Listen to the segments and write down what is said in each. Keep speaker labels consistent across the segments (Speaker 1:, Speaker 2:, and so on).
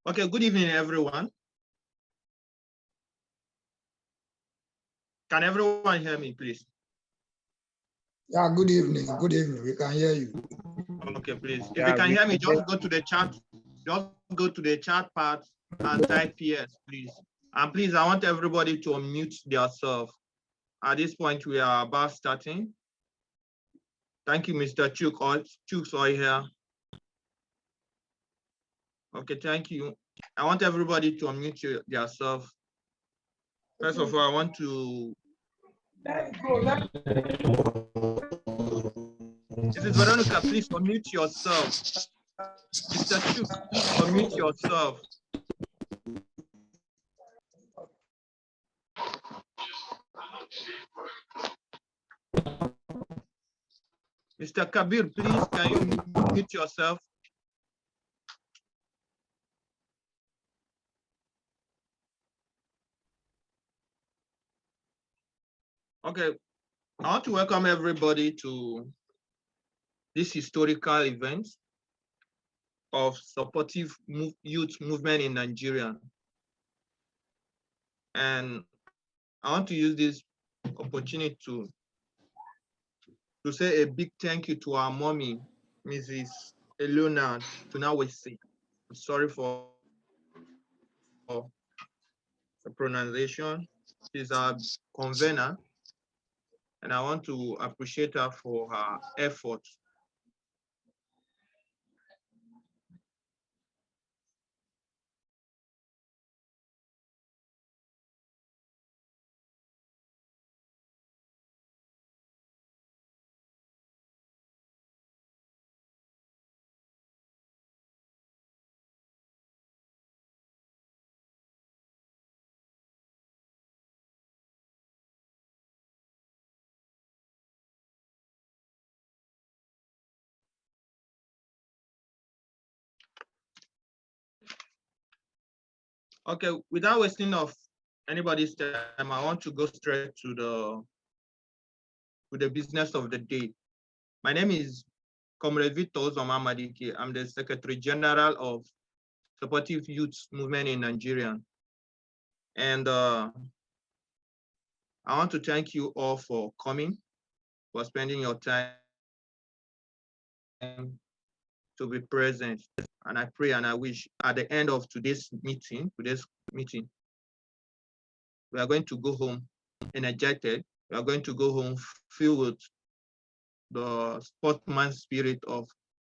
Speaker 1: Okay, good evening, everyone. Can everyone hear me, please?
Speaker 2: Yeah, good evening. Good evening. We can hear you.
Speaker 1: Okay, please. If you can hear me, just go to the chat. Just go to the chat part and type yes, please. And please, I want everybody to unmute themselves. At this point, we are about starting. Thank you, Mr. Chooks are here. Okay, thank you. I want everybody to unmute yourself. First of all, I want to. This is Veronica, please unmute yourself. Mr. Chooks, please unmute yourself. Mr. Kabir, please, can you mute yourself? Okay, I want to welcome everybody to this historical event of supportive youth movement in Nigeria. And I want to use this opportunity to say a big thank you to our mommy, Mrs. Elona Tunawesi. I'm sorry for the pronunciation. She's our convener, and I want to appreciate her for her efforts. Okay, without wasting of anybody's time, I want to go straight to the business of the day. My name is Comrade Victor Uzoma Amadike. I'm the Secretary General of Supportive Youth Movement in Nigeria. And I want to thank you all for coming, for spending your time to be present. And I pray and I wish at the end of today's meeting, we are going to go home energetic. We are going to go home filled with the sportsman spirit of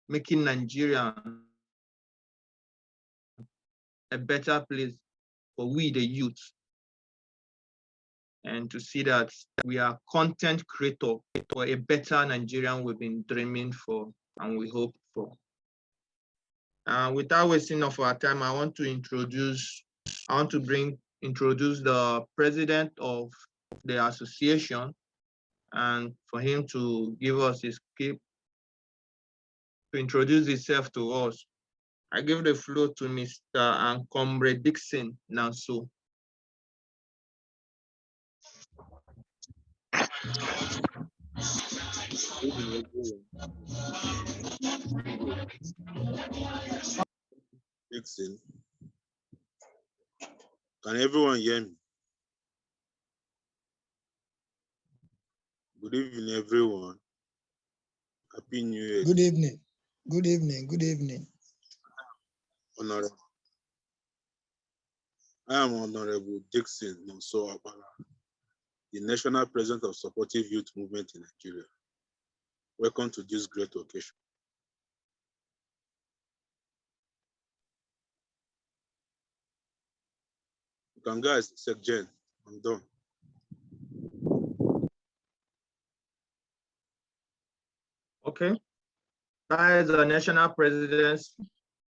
Speaker 1: making Nigeria a better place for we, the youth, and to see that we are content creator for a better Nigerian we've been dreaming for and we hope for. Without wasting of our time, I want to introduce the president of the association, and for him to give us his clip to introduce himself to us. I give the floor to Mr. and Comrade Dixon Nanso.
Speaker 3: Dixon. Can everyone hear me? Good evening, everyone. Happy New Year.
Speaker 2: Good evening. Good evening. Good evening.
Speaker 3: Honorable. I am Honorable Dixon Nanso Abala, the National President of Supportive Youth Movement in Nigeria. Welcome to this great occasion. You can guys, Sekjen, I'm done.
Speaker 1: Okay. That is the national president.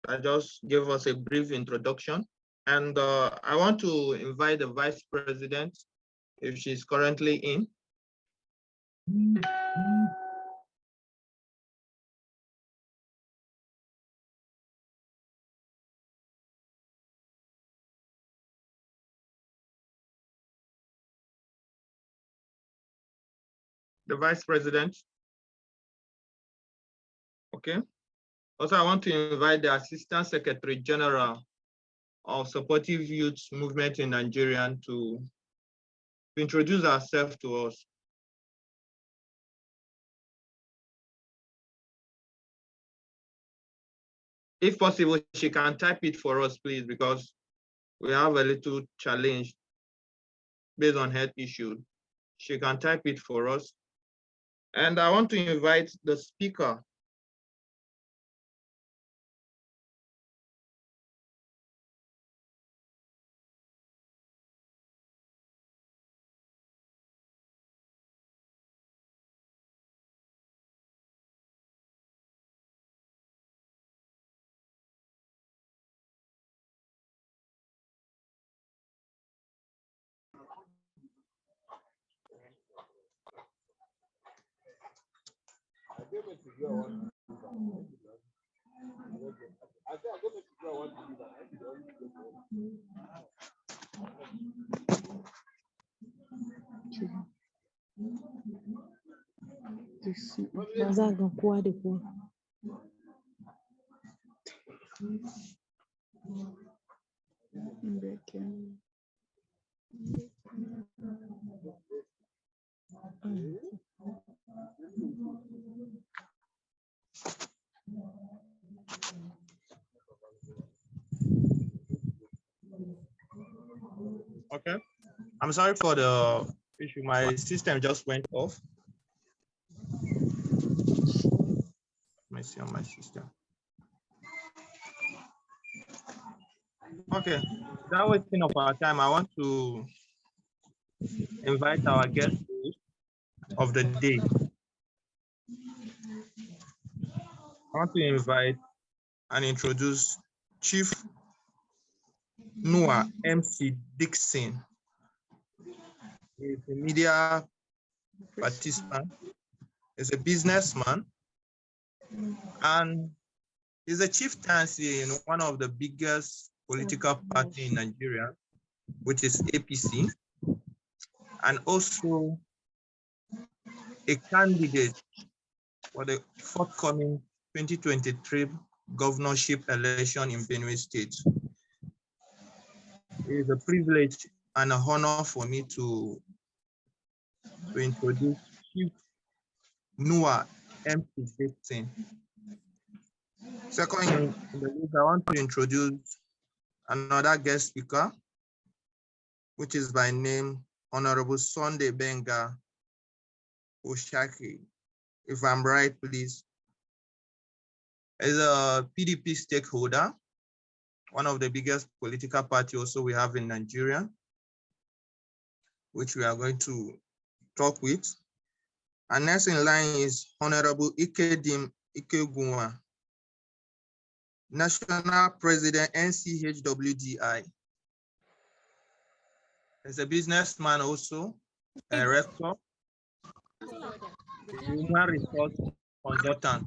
Speaker 1: I just gave us a brief introduction. And I want to invite the vice president, if she's currently in. The vice president. Okay. Also, I want to invite the Assistant Secretary General of supportive youth movement in Nigeria to introduce herself to us. If possible, she can type it for us, please, because we have a little challenge based on health issue. She can type it for us. And I want to invite the speaker. Okay, I'm sorry for the issue. My system just went off. Let me see on my system. Okay, without wasting of our time, I want to invite our guest of the day. I want to invite and introduce Chief Noah MC Dixon. He's a media participant, he's a businessman, and he's a chieftaincy in one of the biggest political parties in Nigeria, which is APC, and also a candidate for the forthcoming 2023 governorship election in Benue State. It is a privilege and an honor for me to introduce Chief Noah MC Dixon. Second in the list, I want to introduce another guest speaker, which is by name Honorable Sunday Benga Oshaki. If I'm right, please. As a PDP stakeholder, one of the biggest political parties also we have in Nigeria, which we are going to talk with. And next in line is Honorable Ikedim Ikegunwa, National President, NCHWDI. As a businessman also, a rector, a human resource consultant.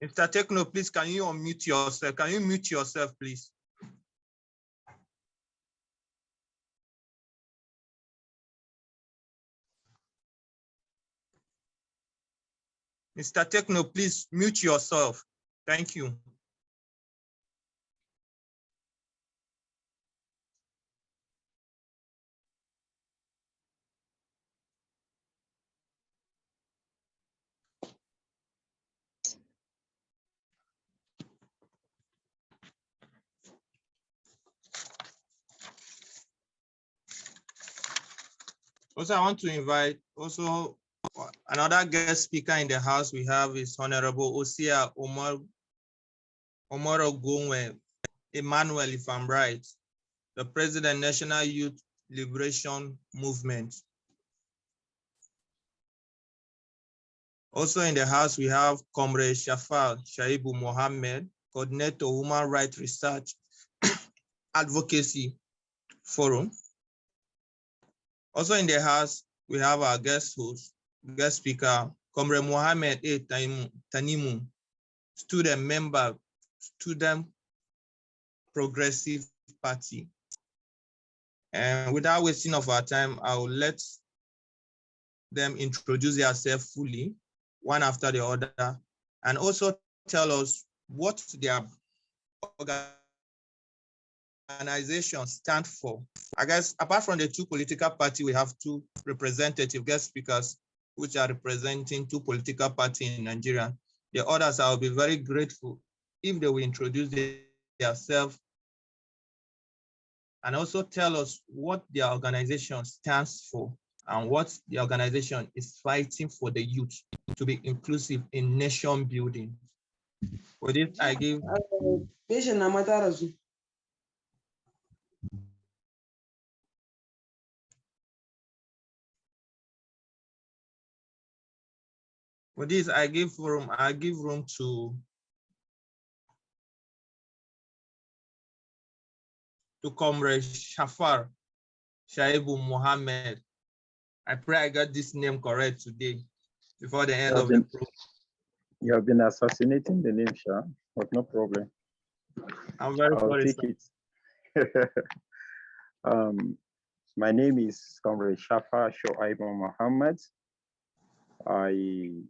Speaker 1: Mr. Techno, please, can you unmute yourself? Can you mute yourself, please? Mr. Techno, please mute yourself. Thank you. Also, I want to invite also another guest speaker in the house we have is Honorable Osia Omorogongwe Emmanuel, if I'm right, the President, National Youth Liberation Movement. Also in the house, we have Comrade Shafal Shaibu Mohammed, Coordinator Human Rights Research Advocacy Forum. Also in the house, we have our guest speaker, Comrade Mohammed A. Tanimu, student member, Student Progressive Party. And without wasting of our time, I'll let them introduce themselves fully, one after the other, and also tell us what their organization stand for. I guess apart from the two political parties, we have two representative guest speakers which are representing two political parties in Nigeria. The others, I'll be very grateful if they will introduce themselves and also tell us what their organization stands for and what the organization is fighting for the youth to be inclusive in nation building. For this, I give. For this, I give room to Comrade Shafar Shaibu Mohammed. I pray I got this name correct today before the end of the program.
Speaker 4: You have been assassinating the name, Shah, but no problem.
Speaker 1: I'm very sorry.
Speaker 4: I'll take it. My name is Comrade Shafar Shaibu Mohammed. I'm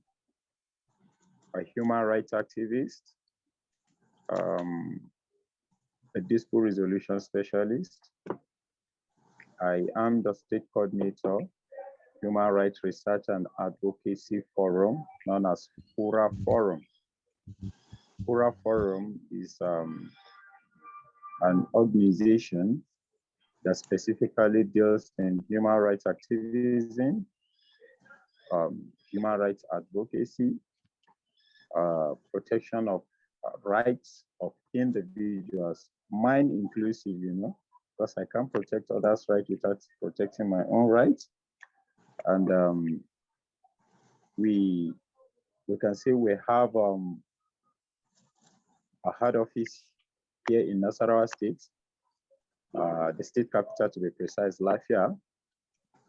Speaker 4: a human rights activist, a dispute resolution specialist. I am the state coordinator, Human Rights Research and Advocacy Forum, known as HURA Forum. HURA Forum is an organization that specifically deals in human rights activism, human rights advocacy, protection of rights of individuals, mine inclusive, because I can't protect others' rights without protecting my own rights. And we can say we have a head office here in Nasarawa State, the state capital to be precise, Lafia,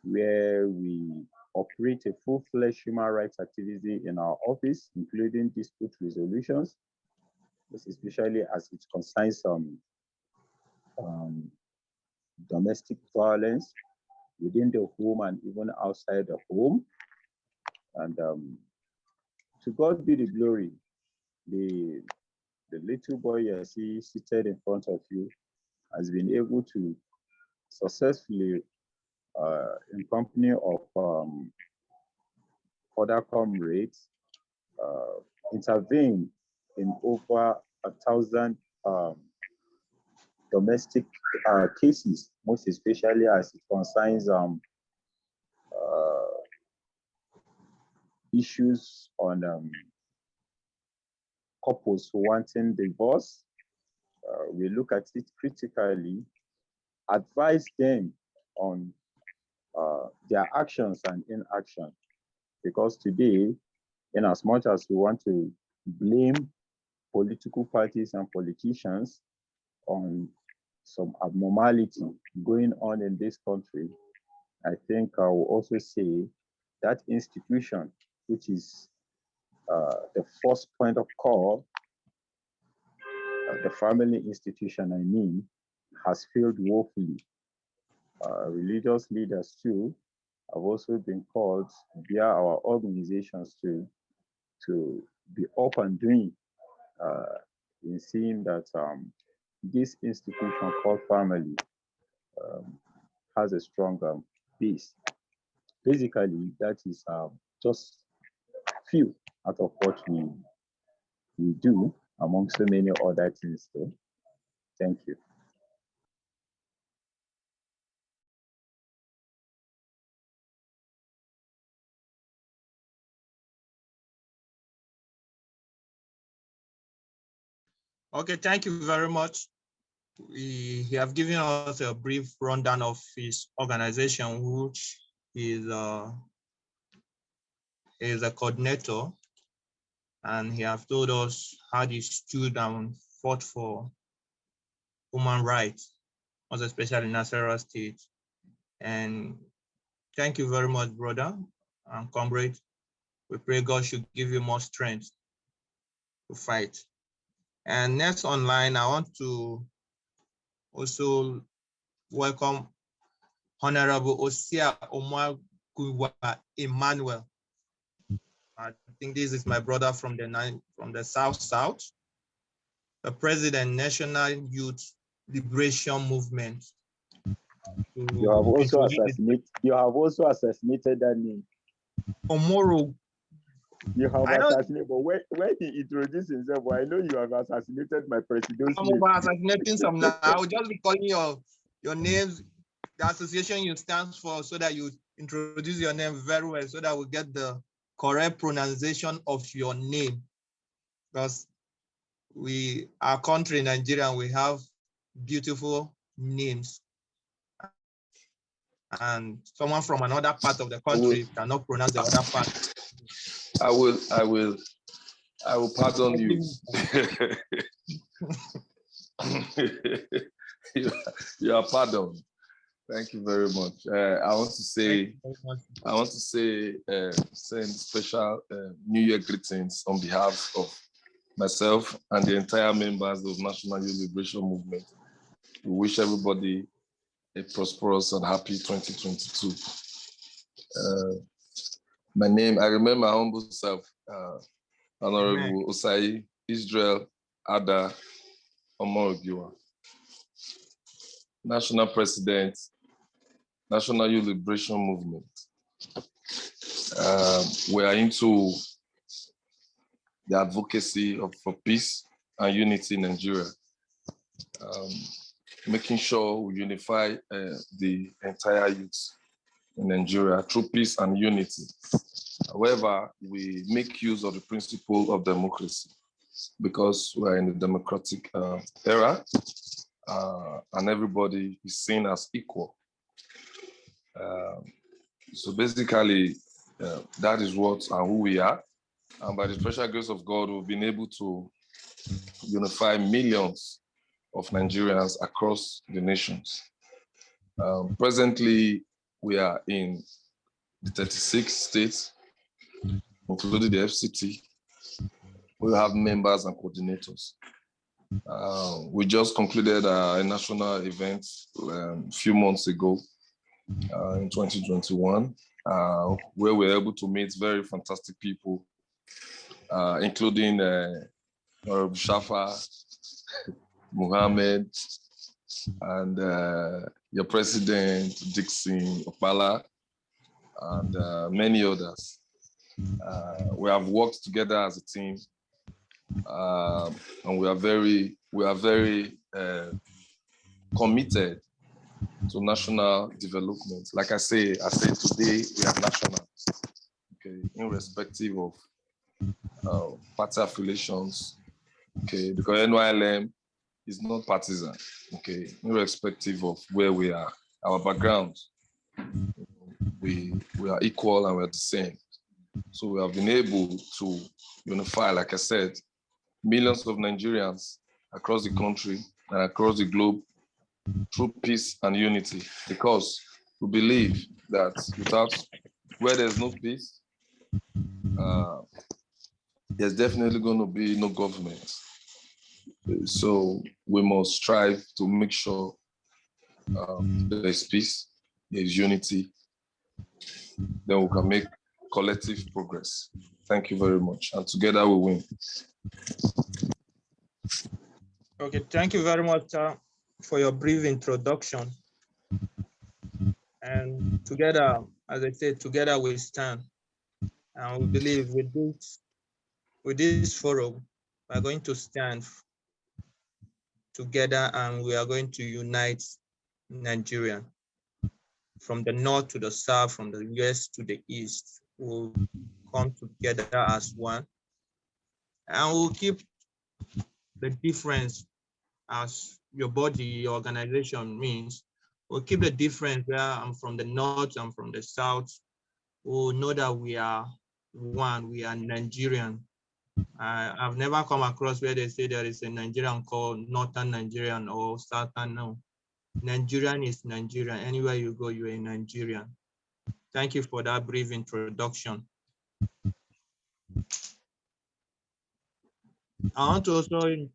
Speaker 4: where we operate a full-fledged human rights activity in our office, including dispute resolutions, especially as it concerns domestic violence within the home and even outside the home. And to God be the glory. The little boy you see seated in front of you has been able to successfully, in company of other comrades, intervene in over 1,000 domestic cases, most especially as it concerns issues on couples wanting divorce. We look at it critically, advise them on their actions and inaction. Because today, in as much as we want to blame political parties and politicians on some abnormality going on in this country, I think I will also say that institution, which is the first point of call, the family institution, I mean, has failed woefully. Religious leaders too have also been called via our organizations to be up and doing in seeing that this institution called family has a strong base. Basically, that is just few out of what we do among so many other things. So, thank you.
Speaker 1: Okay, thank you very much. He have given us a brief rundown of his organization, which is a coordinator, and he have told us how he stood and fought for human rights, most especially in Nasarawa State. And thank you very much, brother and comrade. We pray God should give you more strength to fight. And next online, I want to also welcome Honorable Osia Omwaguwa Emmanuel. I think this is my brother from the South, the President, National Youth Liberation Movement.
Speaker 4: You have also assassinated that name.
Speaker 1: Omoro.
Speaker 4: You have assassinated, but when he introduced himself, well, I know you have assassinated my president's name.
Speaker 1: I'm assassinating some now. I will just be calling your names, the association you stand for, so that you introduce your name very well, so that we get the correct pronunciation of your name. Because our country, Nigeria, we have beautiful names. And someone from another part of the country cannot pronounce the other part.
Speaker 5: I will pardon you. You are pardoned. Thank you very much. I want to send special New Year greetings on behalf of myself and the entire members of National Youth Liberation Movement. We wish everybody a prosperous and happy 2022. My name, I remember my humble self, Honorable Osai Israel Ada Omorogiwa, National President, National Youth Liberation Movement. We are into the advocacy for peace and unity in Nigeria, making sure we unify the entire youth in Nigeria through peace and unity. However, we make use of the principle of democracy because we're in the democratic era and everybody is seen as equal. So basically, that is what and who we are. And by the special grace of God, we've been able to unify millions of Nigerians across the nations. Presently, we are in the 36 states, including the FCT. We have members and coordinators. We just concluded a national event a few months ago in 2021, where we were able to meet very fantastic people, including Shafa, Muhammad, and your president, Dixon Opala, and many others. We have worked together as a team, and we are very committed to national development. Like I say today we are nationals, okay, irrespective of party affiliations, okay, because NYLM is not partisan, okay, irrespective of where we are, our background, we are equal and we're the same. So we have been able to unify, like I said, millions of Nigerians across the country and across the globe through peace and unity, because we believe that where there's no peace, there's definitely going to be no government. So we must strive to make sure there's peace, there's unity, then we can make collective progress. Thank you very much. And together we win.
Speaker 1: Okay, thank you very much for your brief introduction. And together, as I said, together we stand. And we believe with this forum, we are going to stand together and we are going to unite Nigeria. From the north to the south, from the west to the east, we'll come together as one. And we'll keep the difference as your body, your organization means. We'll keep the difference where I'm from the north, I'm from the south. We'll know that we are one, we are Nigerian. I've never come across where they say there is a Nigerian called Northern Nigerian or Southern, no. Nigerian is Nigerian. Anywhere you go, you're a Nigerian. Thank you for that brief introduction. I want to also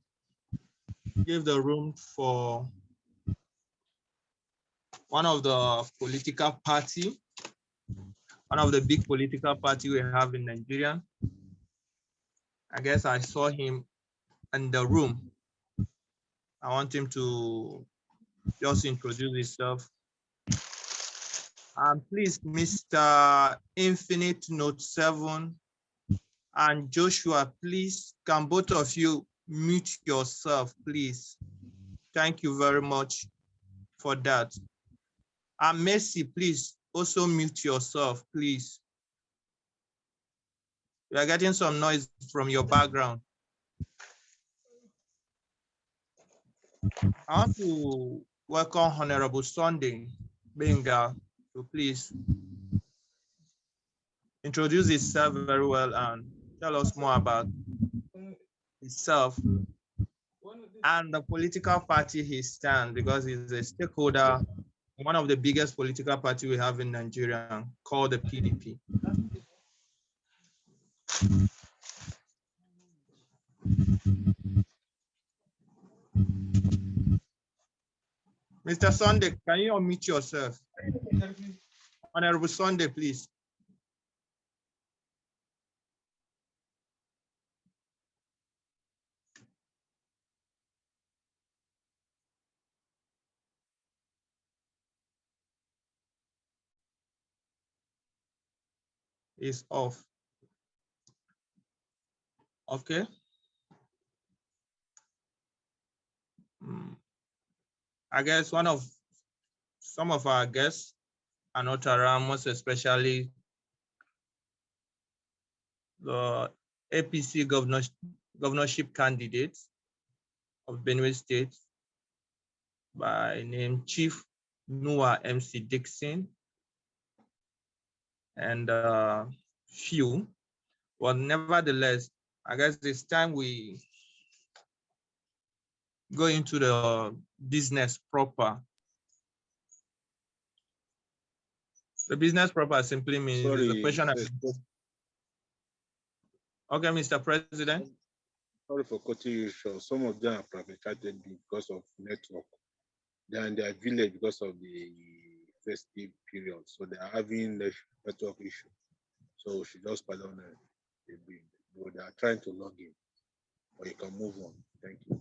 Speaker 1: give the room for one of the political party, one of the big political party we have in Nigeria. I guess I saw him in the room. I want him to just introduce himself. And please, Mr. Infinite Note 7 and Joshua, please, can both of you mute yourself, please? Thank you very much for that. And Mercy, please also mute yourself, please. We are getting some noise from your background. I want to welcome Honorable Sunday Benga to please introduce himself very well and tell us more about himself and the political party he stands, because he's a stakeholder, one of the biggest political party we have in Nigeria, called the PDP. Mr. Sunday, can you unmute yourself? Honorable Sunday, please. Is off. Okay. I guess some of our guests are not around, most especially the APC governorship candidate of Benue State by name Chief Noah MC Dixon, and few. But nevertheless, I guess it's time we go into the business proper. The business proper simply means the question. Okay, Mr. President.
Speaker 3: Sorry for cutting you short. Some of them are privatized because of network. They are in their village because of the festive period. So they are having network issue. So we should just pardon them a bit. But they are trying to log in. Or you can move on. Thank you.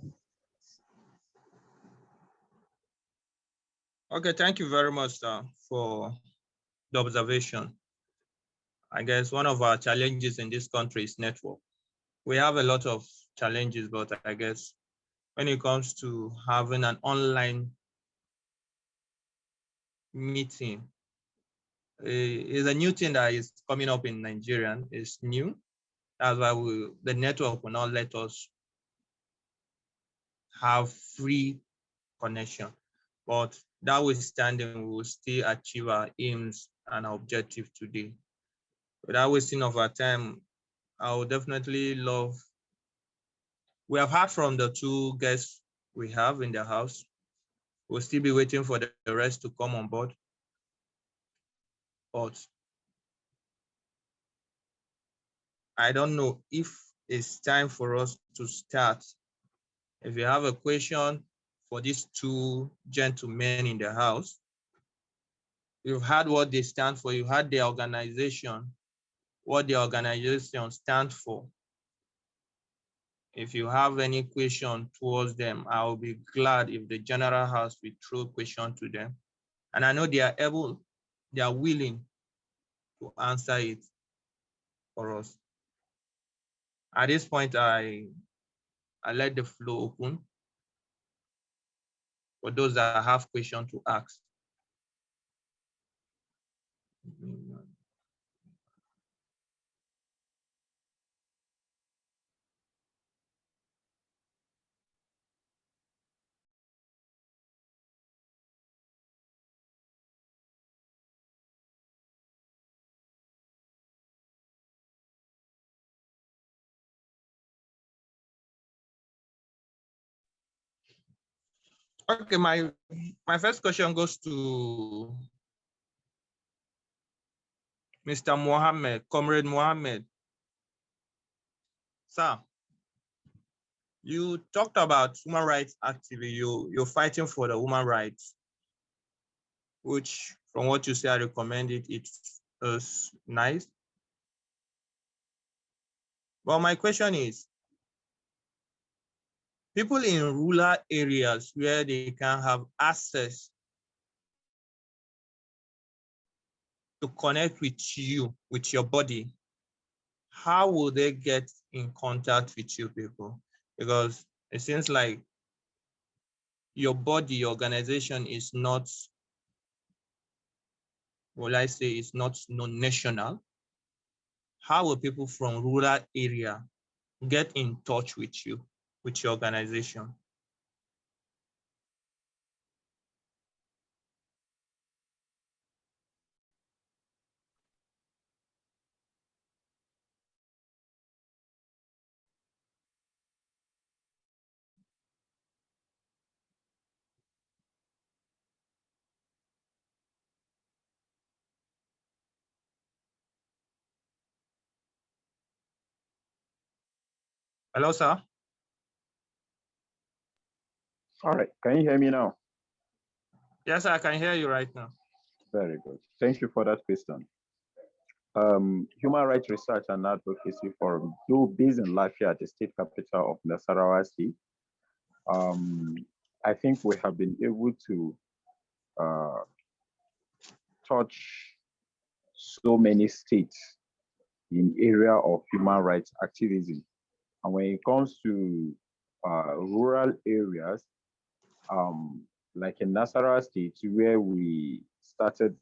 Speaker 1: Okay, thank you very much for the observation. I guess one of our challenges in this country is network. We have a lot of challenges, but I guess when it comes to having an online meeting, is a new thing that is coming up in Nigeria. It's new. That's why the network will not let us have free connection. But notwithstanding, we will still achieve our aims and our objective today. Without wasting of our time, I would definitely love. We have heard from the two guests we have in the house. We'll still be waiting for the rest to come on board. But I don't know if it's time for us to start. If you have a question for these two gentlemen in the house, you've heard what they stand for, you heard their organization, what the organization stands for. If you have any question towards them, I'll be glad if the general house will throw a question to them. And I know they are able, they are willing to answer it for us. At this point, I let the floor open for those that have questions to ask. Okay, my first question goes to Mr. Mohammed, Comrade Mohammed. Sir, you talked about human rights activity. You're fighting for the human rights. which from what you say, I recommend it. It's nice. But my question is, people in rural areas where they can have access to connect with you, with your body, how will they get in contact with you people? Because it seems like your body organization is not, will I say, is not non-national. How will people from rural area get in touch with you, with your organization? Hello, sir.
Speaker 4: All right, can you hear me now?
Speaker 1: Yes, I can hear you right now.
Speaker 4: Very good. Thank you for that question. Human Rights Research and Advocacy Forum, though based in Lafayette, the state capital of Nasarawa State, I think we have been able to touch so many states in area of human rights activism. And when it comes to rural areas, like in Nasarawa State, where we started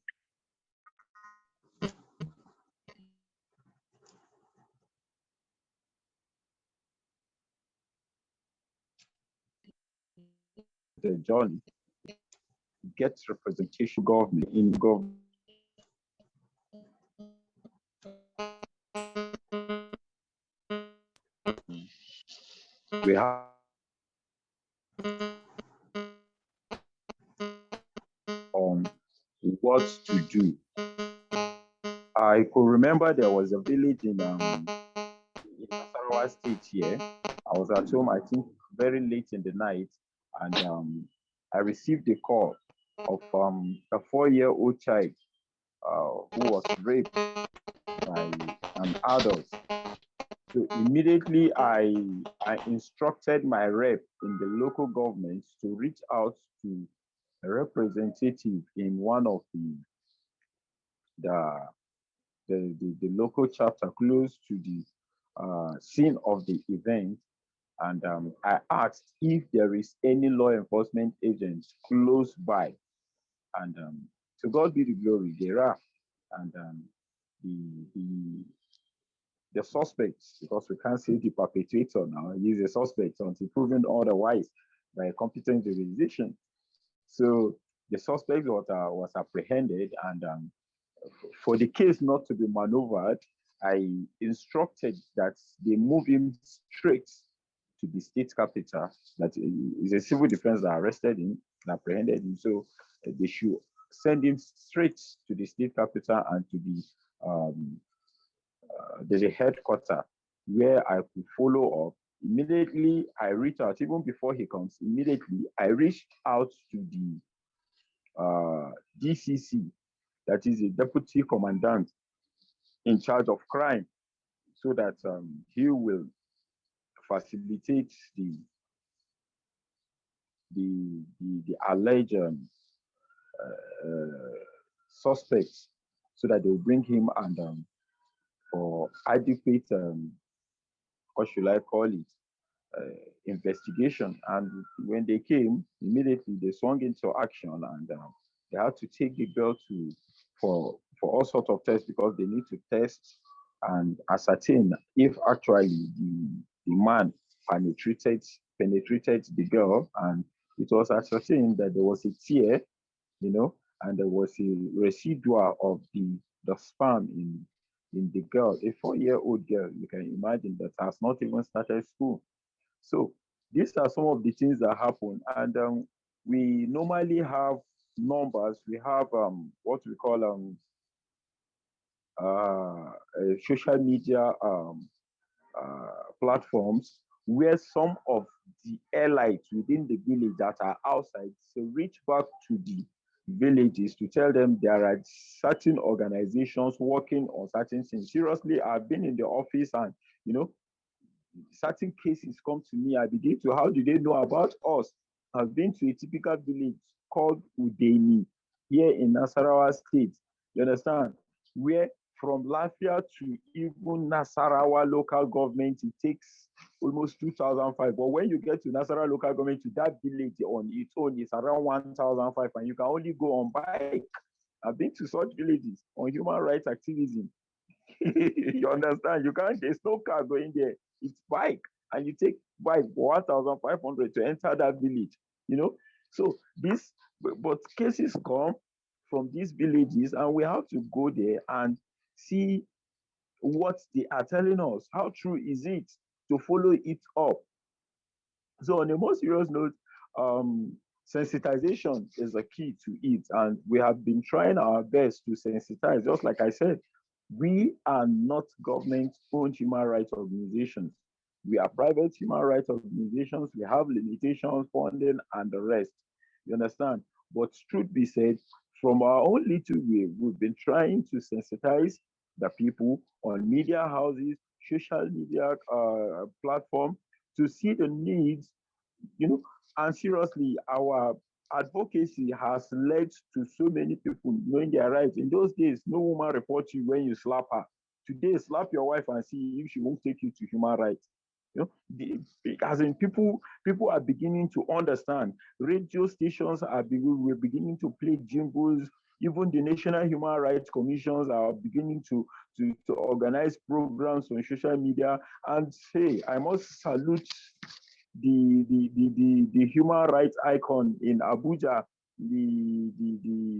Speaker 4: the journey, gets representation government in government. We have on what to do. I could remember there was a village in Nasarawa State here. I was at home, I think, very late in the night, and I received a call of a 4-year-old child who was raped by an adult. So immediately I instructed my rep in the local government to reach out to a representative in one of the local chapter close to the scene of the event. And I asked if there is any law enforcement agent close by. And to God be the glory, there are. And the suspect, because we can't say the perpetrator now, he's a suspect until proven otherwise by a competent jurisdiction. So the suspect was apprehended, and for the case not to be maneuvered, I instructed that they move him straight to the state capital. That is a civil defense that arrested him and apprehended him. So they should send him straight to the state capital and to the headquarters where I could follow up. Immediately, I reached out, even before he comes, immediately, I reached out to the DCC, that is a deputy commandant in charge of crime, so that he will facilitate the alleged suspects, so that they will bring him and for adequate, what should I call it, investigation. And when they came, immediately they swung into action, and they had to take the girl for all sorts of tests, because they need to test and ascertain if actually the man penetrated the girl, and it was ascertained that there was a tear, and there was a residual of the sperm in the girl, a 4-year-old girl. You can imagine that has not even started school. So these are some of the things that happen, and we normally have numbers. We have what we call social media platforms, where some of the allies within the village that are outside, so reach back to villages to tell them there are certain organizations working on certain things. Seriously, I've been in the office and, certain cases come to me. I begin to, how do they know about us? I've been to a typical village called Udeni here in Nasarawa State. You understand? Where from Lafia to even Nasarawa local government, it takes almost 2005. But when you get to Nasarawa local government, to that village on its own, it's around 1005, and you can only go on bike. I've been to such villages on human rights activism. You understand? You can't, there's no car going there. It's bike, and you take bike 1,500 to enter that village. So this, but cases come from these villages, and we have to go there and see what they are telling us. How true is it, to follow it up? So on a more serious note, sensitization is a key to it, and we have been trying our best to sensitize. Just like I said, we are not government-owned human rights organizations. We are private human rights organizations. We have limitations, funding, and the rest. You understand? But truth be said, from our own little way, we've been trying to sensitize the people on media houses, social media platform, to see the needs, and seriously, our advocacy has led to so many people knowing their rights. In those days, no woman reports you when you slap her. Today, slap your wife and see if she won't take you to human rights. As in, people are beginning to understand. Radio stations we're beginning to play jingles. Even the National Human Rights Commissions are beginning to organize programs on social media. And hey, I must salute the human rights icon in Abuja, the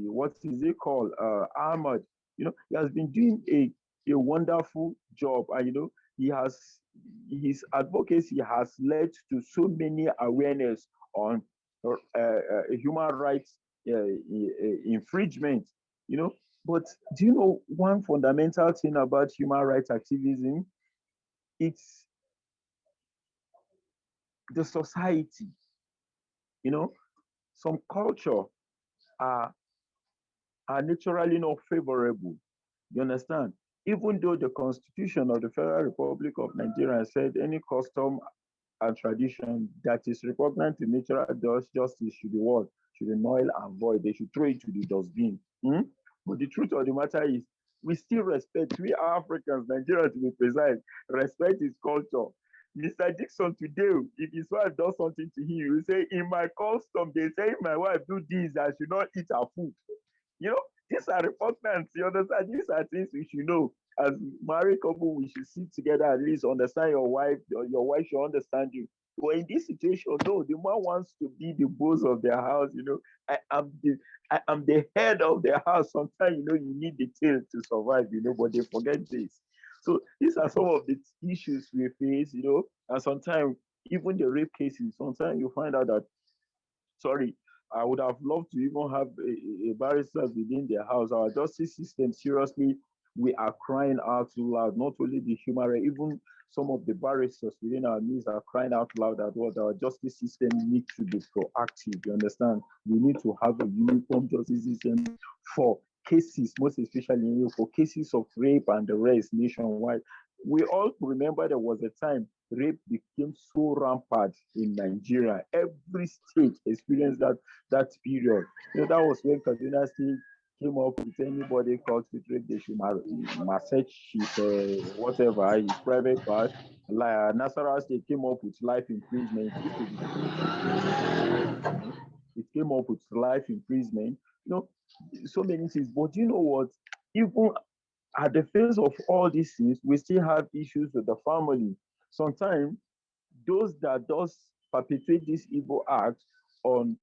Speaker 4: what is it called? Ahmad. He has been doing a wonderful job, and his advocacy has led to so many awareness on human rights infringement. But do you know one fundamental thing about human rights activism? It's the society. Some culture are naturally not favorable. You understand? Even though the Constitution of the Federal Republic of Nigeria said any custom and tradition that is repugnant to natural justice should be what? Should be null and void. They should throw it to the dustbin. But the truth of the matter is, we still respect, we Africans, Nigerians to be precise, respect his culture. Mr. Dixon today, if his wife does something to him, he will say, in my custom, they say if my wife do this, I should not eat her food. These are repugnant. You understand? These are things we should know. As married couple, we should sit together, at least understand your wife, your wife should understand you. But in this situation, no, the man wants to be the boss of their house. I am the head of their house. Sometimes, you need the tail to survive, but they forget this. So these are some of the issues we face, and sometimes even the rape cases, sometimes you find out that, sorry, I would have loved to even have a barrister within their house. Our justice system, seriously, we are crying out loud. Not only the human right, even some of the barristers within our midst are crying out loud that what our justice system needs to be proactive. You understand? We need to have a uniform justice system for cases, most especially for cases of rape and the rest nationwide. We all remember there was a time rape became so rampant in Nigeria. Every state experienced that period. That was when Kaduna State came up with anybody caught with rape, they should massage his whatever, his private part. Like Nasarawa State came up with life imprisonment. It came up with life imprisonment. So many things. But you know what? Even at the face of all these things, we still have issues with the family. Sometimes those that does perpetrate this evil act on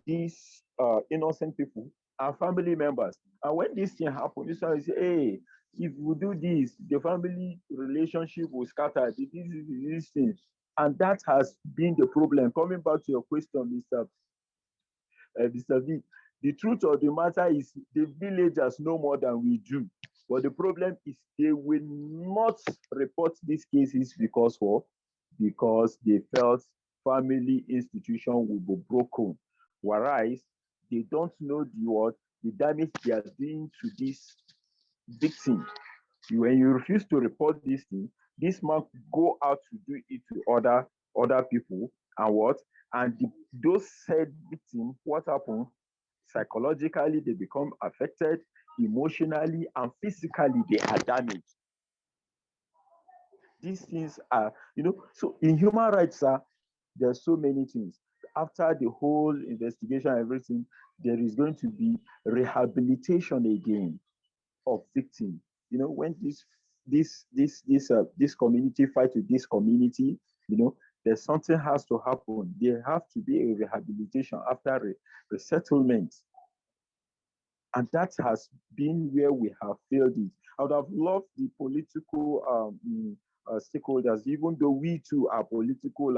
Speaker 4: these innocent people are family members. And when this thing happens, this one will say, hey, if we do this, the family relationship will scatter. These things. And that has been the problem. Coming back to your question, Mr. V, the truth of the matter is the villagers know more than we do. But the problem is they will not report these cases because what? Because they felt family institution will be broken. Whereas They don't know the damage they are doing to this victim. When you refuse to report this thing, this man go out to do it to other people, and what? And those said victims, what happened? Psychologically, they become affected, emotionally and physically, they are damaged. These things are, so in human rights, there's so many things. After the whole investigation and everything, there is going to be rehabilitation again of victims. When this community fight with this community, there's something has to happen. There have to be a rehabilitation after resettlement. And that has been where we have failed it. I would have loved the political stakeholders, even though we too are political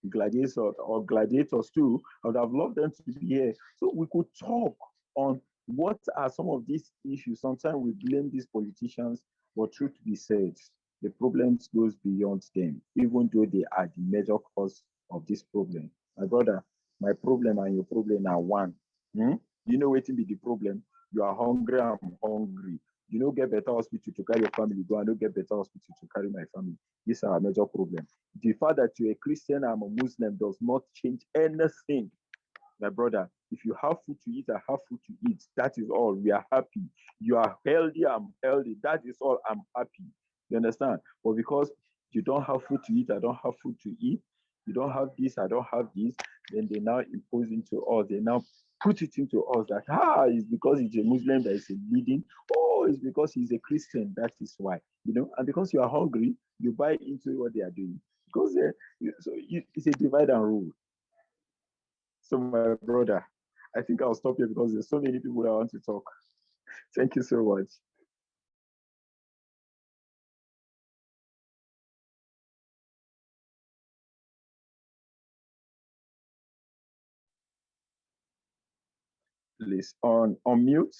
Speaker 4: gladiators too. I would have loved them to be here so we could talk on what are some of these issues. Sometimes we blame these politicians, but truth be said, the problems goes beyond them, even though they are the major cause of this problem. My brother, my problem and your problem are one. You know what be the problem? You are hungry, I'm hungry. You don't get better hospital to carry your family, go and don't get better hospital to carry my family. These are a major problem. The fact that you're a Christian, I'm a Muslim does not change anything. My brother, if you have food to eat, I have food to eat. That is all. We are happy. You are healthy, I'm healthy. That is all. I'm happy. You understand? But because you don't have food to eat, I don't have food to eat. You don't have this, I don't have this. Then they now impose into us. They now put it into us that, it's because he's a Muslim that is leading. Oh, it's because he's a Christian. That is why. And because you are hungry, you buy into what they are doing. Because it's a divide and rule. So my brother, I think I'll stop here because there's so many people that want to talk. Thank you so much. Please unmute.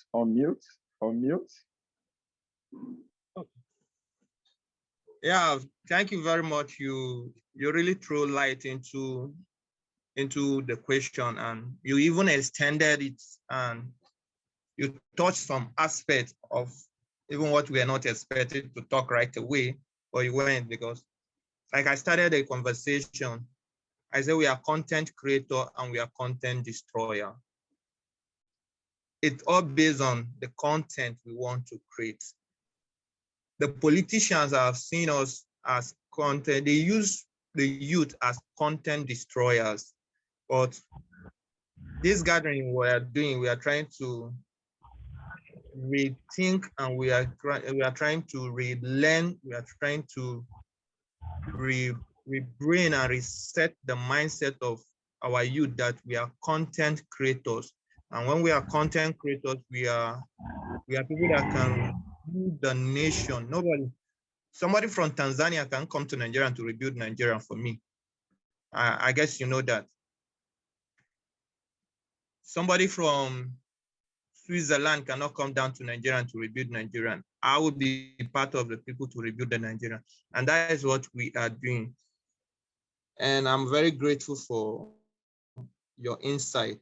Speaker 1: Yeah, thank you very much. You really throw light into the question, and you even extended it, and you touched some aspects of even what we are not expected to talk right away, but you went because, like I started a conversation, I said we are content creator and we are content destroyer. It's all based on the content we want to create. The politicians have seen us as content, they use the youth as content destroyers. But this gathering we are doing, we are trying to rethink, and we are trying to relearn, we are trying to rebrain and reset the mindset of our youth that we are content creators. And when we are content creators, we are people that can build the nation. Somebody from Tanzania can come to Nigeria to rebuild Nigeria for me. I guess you know that. Somebody from Switzerland cannot come down to Nigeria to rebuild Nigeria. I will be part of the people to rebuild the Nigeria. And that is what we are doing. And I'm very grateful for your insight.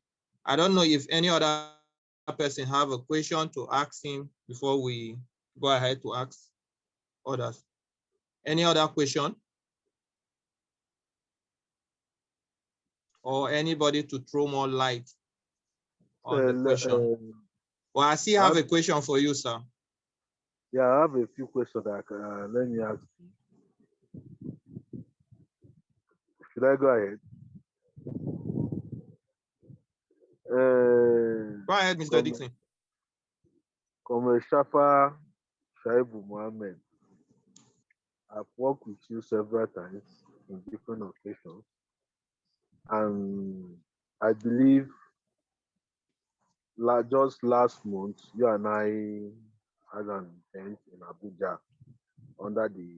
Speaker 1: I don't know if any other person have a question to ask him before we go ahead to ask others. Any other question? Or anybody to throw more light on the question? Well, I still have a question for you, sir.
Speaker 3: Yeah, I have a few questions that let me ask you. Should I go ahead?
Speaker 1: Go ahead, Mr. Dixon.
Speaker 3: Comrade Shafa Shaibu Mohammed, I've worked with you several times in different occasions, and I believe just last month, you and I had an event in Abuja under the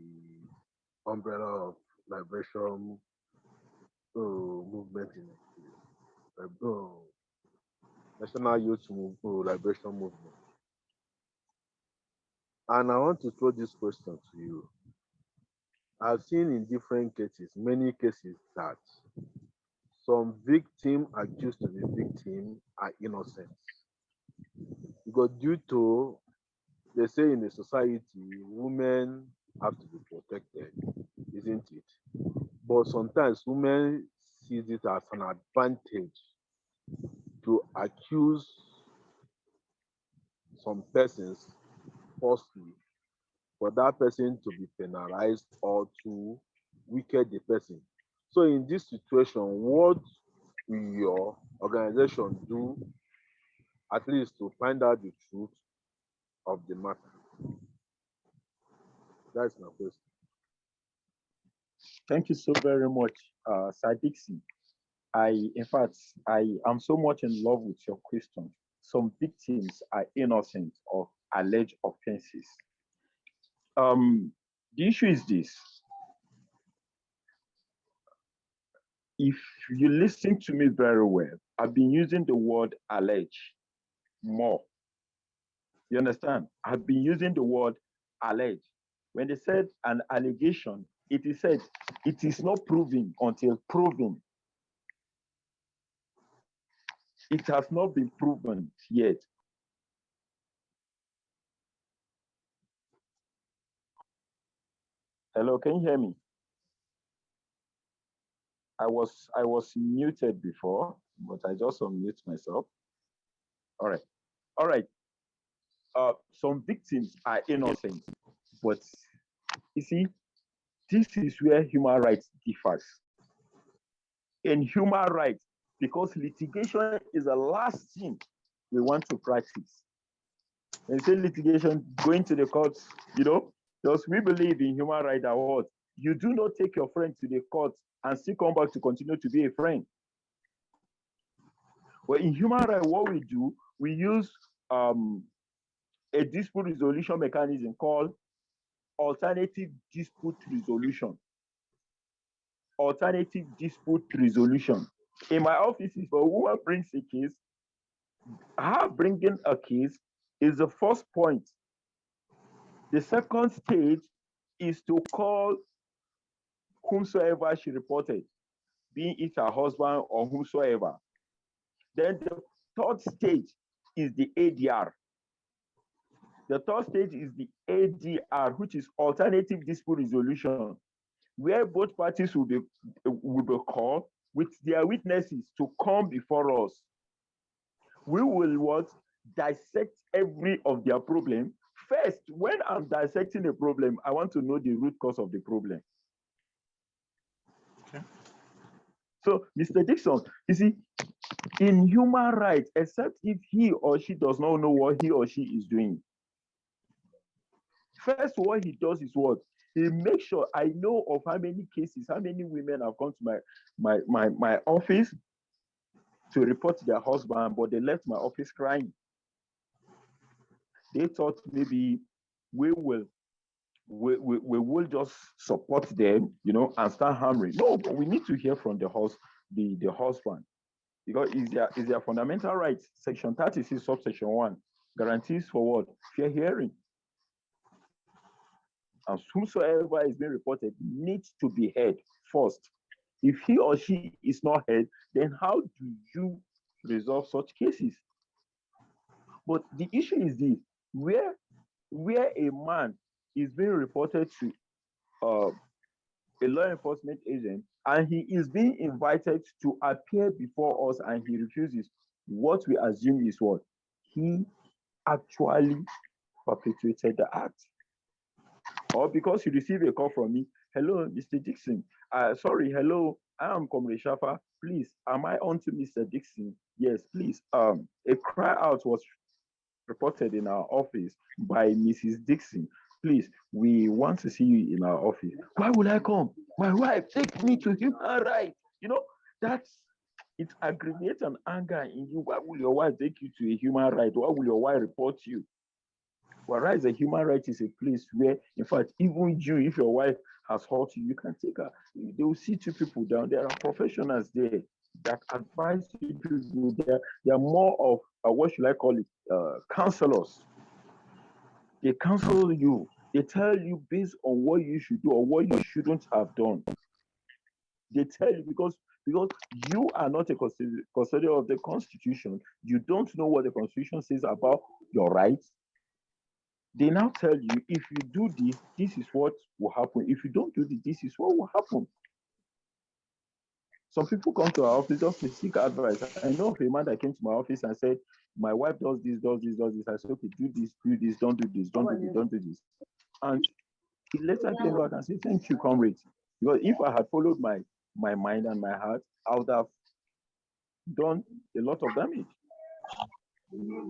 Speaker 3: umbrella of liberation movement in National Youth Liberation Movement. And I want to throw this question to you. I've seen in different cases, many cases, that some victims accused to be victim are innocent. Because due to, they say in the society, women have to be protected, isn't it? But sometimes women see it as an advantage to accuse some persons falsely for that person to be penalized or to wicked the person. So in this situation, what will your organization do at least to find out the truth of the matter? That's my question.
Speaker 4: Thank you so very much, Sir Dixon. In fact, I am so much in love with your question. Some victims are innocent of alleged offenses. The issue is this. If you listen to me very well, I've been using the word allege more. You understand? I've been using the word allege. When they said an allegation, it is said it is not proven until proven. It has not been proven yet. Hello, can you hear me? I was muted before, but I just unmute myself. All right. All right. Some victims are innocent, but you see, this is where human rights differs. In human rights, because litigation is the last thing we want to practice. When you say litigation, going to the courts, because we believe in human rights that what? You do not take your friend to the court and still come back to continue to be a friend. But in human rights, what we do, we use a dispute resolution mechanism called alternative dispute resolution. Alternative dispute resolution. In my office, if a woman brings a case, her bringing a case is the first point. The second stage is to call whomsoever she reported, be it her husband or whomsoever. Then the third stage is the ADR. The third stage is the ADR, which is alternative dispute resolution, where both parties will be called with their witnesses to come before us. We will what? Dissect every of their problem. First, when I'm dissecting a problem, I want to know the root cause of the problem.
Speaker 1: Okay.
Speaker 4: So, Mr. Dixon, you see, in human rights, except if he or she does not know what he or she is doing, first, what he does is what? He makes sure I know of how many cases, how many women have come to my office to report their husband, but they left my office crying. They thought maybe we will just support them, and start hammering. No, but we need to hear from the husband, because is their fundamental rights. Section 36, subsection 1, guarantees for what? Fair hearing. And whomsoever is being reported needs to be heard first. If he or she is not heard, then how do you resolve such cases? But the issue is this: where a man is being reported to a law enforcement agent and he is being invited to appear before us and he refuses, what we assume is what? He actually perpetrated the act. Or because you receive a call from me, hello, Mr. Dixon. Sorry, hello, I am Comrade Shafa. Please, am I on to Mr. Dixon? Yes, please. A cry out was reported in our office by Mrs. Dixon. Please, we want to see you in our office. Why would I come? My wife, take me to human rights. It aggravates and anger in you. Why will your wife take you to a human right? Why will your wife report you? Whereas a human right is a place where, in fact, even you, if your wife has hurt you, you can take her. They will see two people down there. There are professionals there that advise people. They are more of, what should I call it, counselors. They counsel you. They tell you based on what you should do or what you shouldn't have done. They tell you because because you are not a custodian of the Constitution. You don't know what the Constitution says about your rights. They now tell you, if you do this, this is what will happen. If you don't do this, this is what will happen. Some people come to our office just to seek advice. I know of a man that came to my office and said, my wife does this, does this, does this. I said, okay, do this, don't do this, don't do this, don't do this. And he later came back and said, thank you, comrade. Because if I had followed my mind and my heart, I would have done a lot of damage.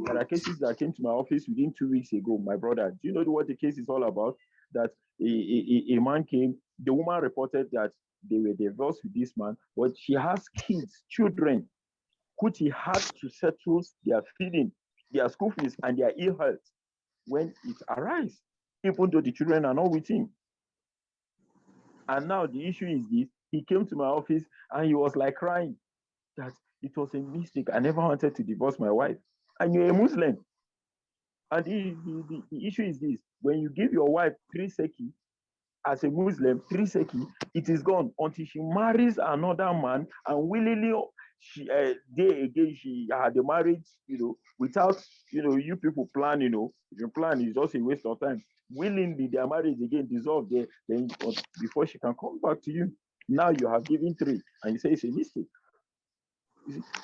Speaker 4: There are cases that came to my office within 2 weeks ago. My brother, do you know what the case is all about? That a man came, the woman reported that they were divorced with this man, but she has kids, children, which he had to settle their feeding, their school fees, and their ill health when it arises, even though the children are not with him. And now the issue is this: he came to my office and he was like crying that it was a mistake. I never wanted to divorce my wife. And you're a Muslim. And the issue is this: when you give your wife 3 seki, as a Muslim, 3 seki, it is gone until she marries another man, and willingly she had the marriage, without you people plan, if you plan, it's just a waste of time. Willingly their marriage again dissolved there, then before she can come back to you. Now you have given 3 and you say it's a mistake.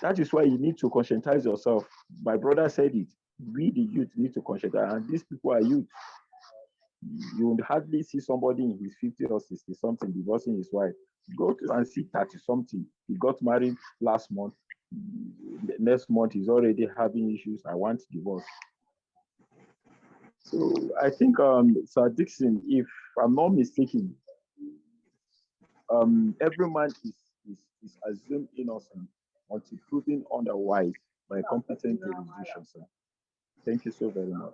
Speaker 4: That is why you need to conscientize yourself. My brother said it. We, the youth, need to conscientize, and these people are youth. You would hardly see somebody in his 50 or 60 something divorcing his wife. Go to and see 30 something. He got married last month. Next month he's already having issues. I want divorce. So I think, Sir Dixon, if I'm not mistaken, every man is assumed innocent until proven otherwise by a competent jurisdiction, sir. Thank you so very much.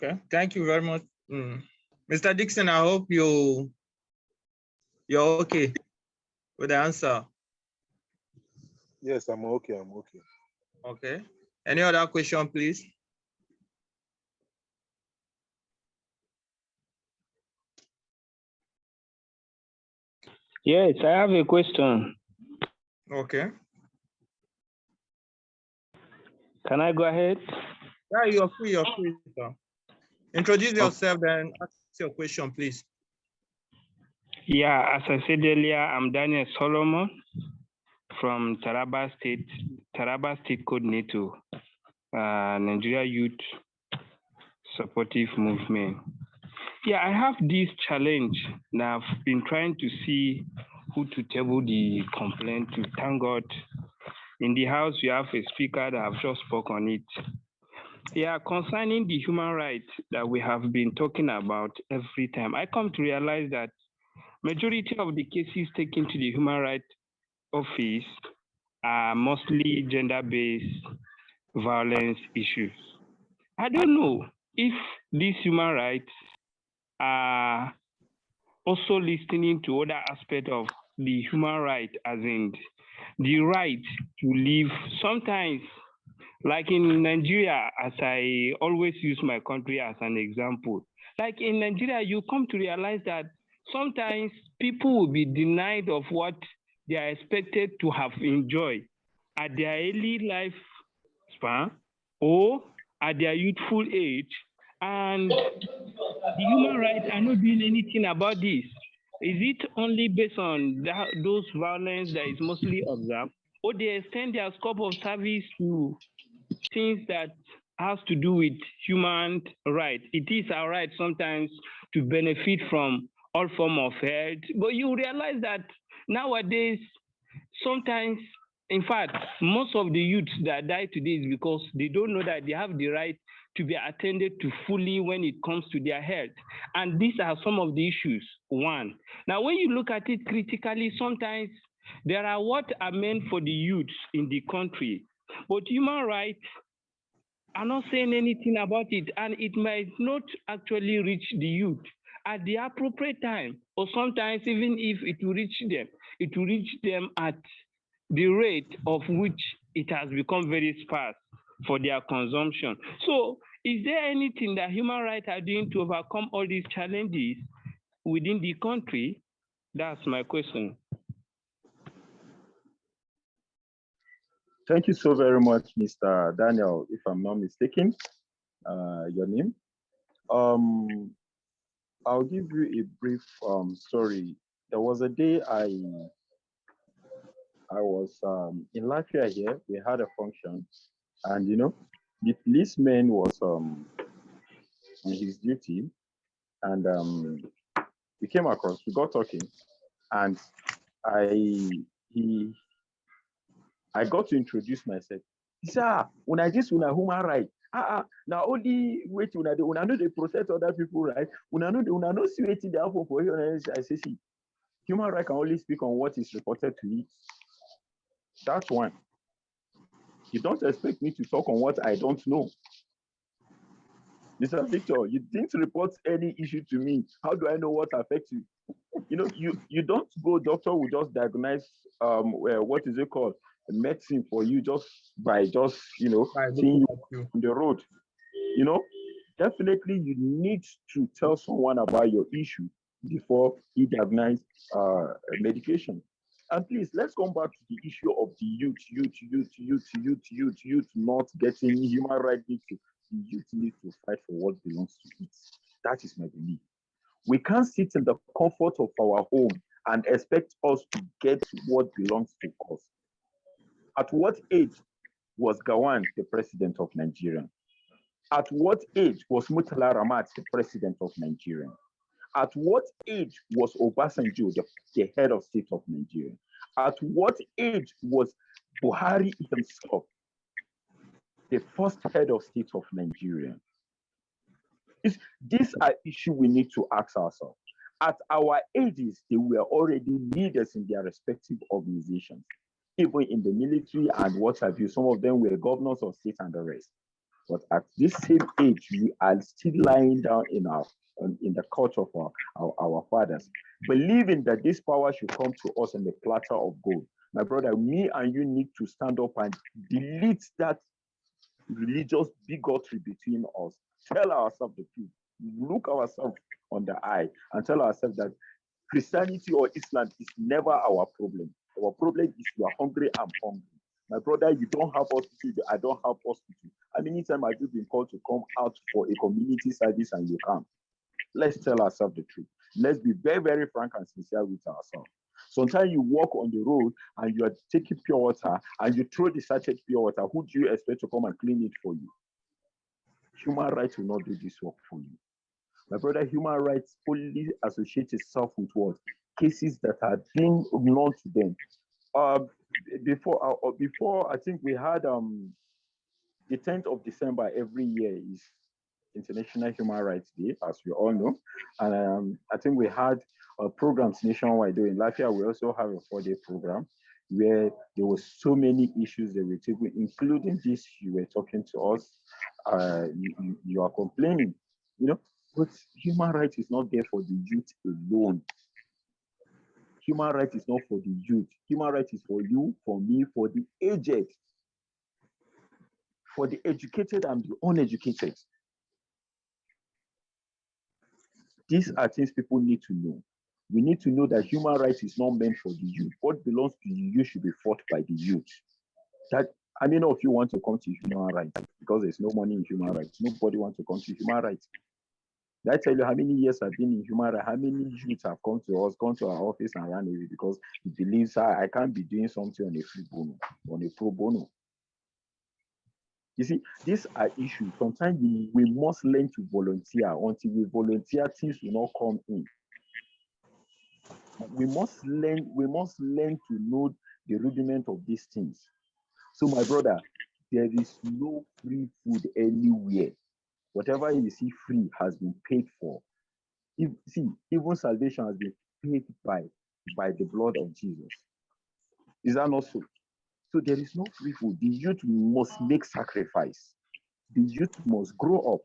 Speaker 1: Okay, thank you very much. Mr. Dixon, I hope you're okay with the answer.
Speaker 3: Yes, I'm okay, I'm okay.
Speaker 1: Okay. Any other question, please?
Speaker 6: Yes, I have a question.
Speaker 1: Okay.
Speaker 6: Can I go ahead?
Speaker 1: Yeah, you're free, sir. Introduce yourself, then ask your question, please.
Speaker 6: Yeah, as I said earlier, I'm Daniel Solomon from Taraba State Coordinator, Nigeria Youth Supportive Movement. Yeah, I have this challenge. Now I've been trying to see who to table the complaint to. Thank God, in the House we have a speaker that have just spoken on it. Yeah, concerning the human rights that we have been talking about every time, I come to realize that majority of the cases taken to the human rights office are mostly gender-based violence issues. I don't know if these human rights are also listening to other aspects of the human right, as in the right to live. Sometimes, like in Nigeria, as I always use my country as an example, like in Nigeria, you come to realize that sometimes people will be denied of what they are expected to have enjoyed at their early life span or at their youthful age, and the human rights are not doing anything about this. Is it only based on those violence that is mostly observed, or they extend their scope of service to things that has to do with human rights? It is our right sometimes to benefit from all form of health, but you realize that nowadays, sometimes, in fact, most of the youths that die today is because they don't know that they have the right to be attended to fully when it comes to their health. And these are some of the issues. One, now when you look at it critically, sometimes there are what are meant for the youths in the country, but human rights are not saying anything about it, and it might not actually reach the youth at the appropriate time, or sometimes even if it will reach them at the rate of which it has become very sparse for their consumption. So Is there anything that human rights are doing to overcome all these challenges within the country? That's my question.
Speaker 4: Thank you so very much, Mr. Daniel, if I'm not mistaken, your name. I'll give you a brief story. There was a day I was in Latvia here. We had a function, and you know, the policeman was on his duty, and we came across. We got talking, and I got to introduce myself. He said, when I just una human right. Now only wait una know they protect other people, right? Una know see waiting there for here. I say, see, human right can only speak on what is reported to me. That's one. You don't expect me to talk on what I don't know. Mr. Victor, you didn't report any issue to me. How do I know what affects you? You know, you don't go, doctor will just diagnose what is it called? Medicine for you by you know, seeing you on the road. You know, definitely you need to tell someone about your issue before he diagnose medication. And please, let's come back to the issue of the youth not getting human rights. The youth need to fight for what belongs to it. That is my belief. We can't sit in the comfort of our home and expect us to get what belongs to us. At what age was Gawan the president of Nigeria? At what age was Murtala Ramat the president of Nigeria? At what age was Obasanjo the head of state of Nigeria? At what age was Buhari himself the first head of state of Nigeria? These are issues we need to ask ourselves. At our ages, they were already leaders in their respective organizations, even in the military and what have you. Some of them were governors of state and the rest. But at this same age, we are still lying down in the culture of our fathers, believing that this power should come to us in the platter of gold. My brother, me and you need to stand up and delete that religious bigotry between us. Tell ourselves the truth. Look ourselves on the eye and tell ourselves that Christianity or Islam is never our problem. Our problem is you are hungry, I'm hungry. My brother, you don't have hospital, I don't have hospital. How many times have you been called to come out for a community service and you can't? Let's tell ourselves the truth. Let's be very, very frank and sincere with ourselves. Sometimes you walk on the road and you are taking pure water and you throw the sachet pure water. Who do you expect to come and clean it for you? Human rights will not do this work for you. My brother, human rights only associate itself with what? Cases that are being known to them. Before, I think we had the 10th of December every year is International Human Rights Day, as we all know. And I think we had programs nationwide. In Latvia, we also have a 4-day program where there were so many issues that were taken, including this you were talking to us. You are complaining, you know, but human rights is not there for the youth alone. Human rights is not for the youth. Human rights is for you, for me, for the aged, for the educated and the uneducated. These are things people need to know. We need to know that human rights is not meant for the youth. What belongs to the youth should be fought by the youth. That how many of you want to come to human rights? Because there's no money in human rights. Nobody wants to come to human rights. Did I tell you how many years I've been in human rights? How many youths have come to us, gone to our office and ran away because he believes I can't be doing something on a free bono, on a pro bono. You see, these are issues. Sometimes we must learn to volunteer. Until we volunteer, things will not come in. We must learn to know the rudiment of these things. So, my brother, there is no free food anywhere. Whatever you see free has been paid for. Even salvation has been paid by the blood of Jesus. Is that not so? So there is no free food. The youth must make sacrifice. The youth must grow up.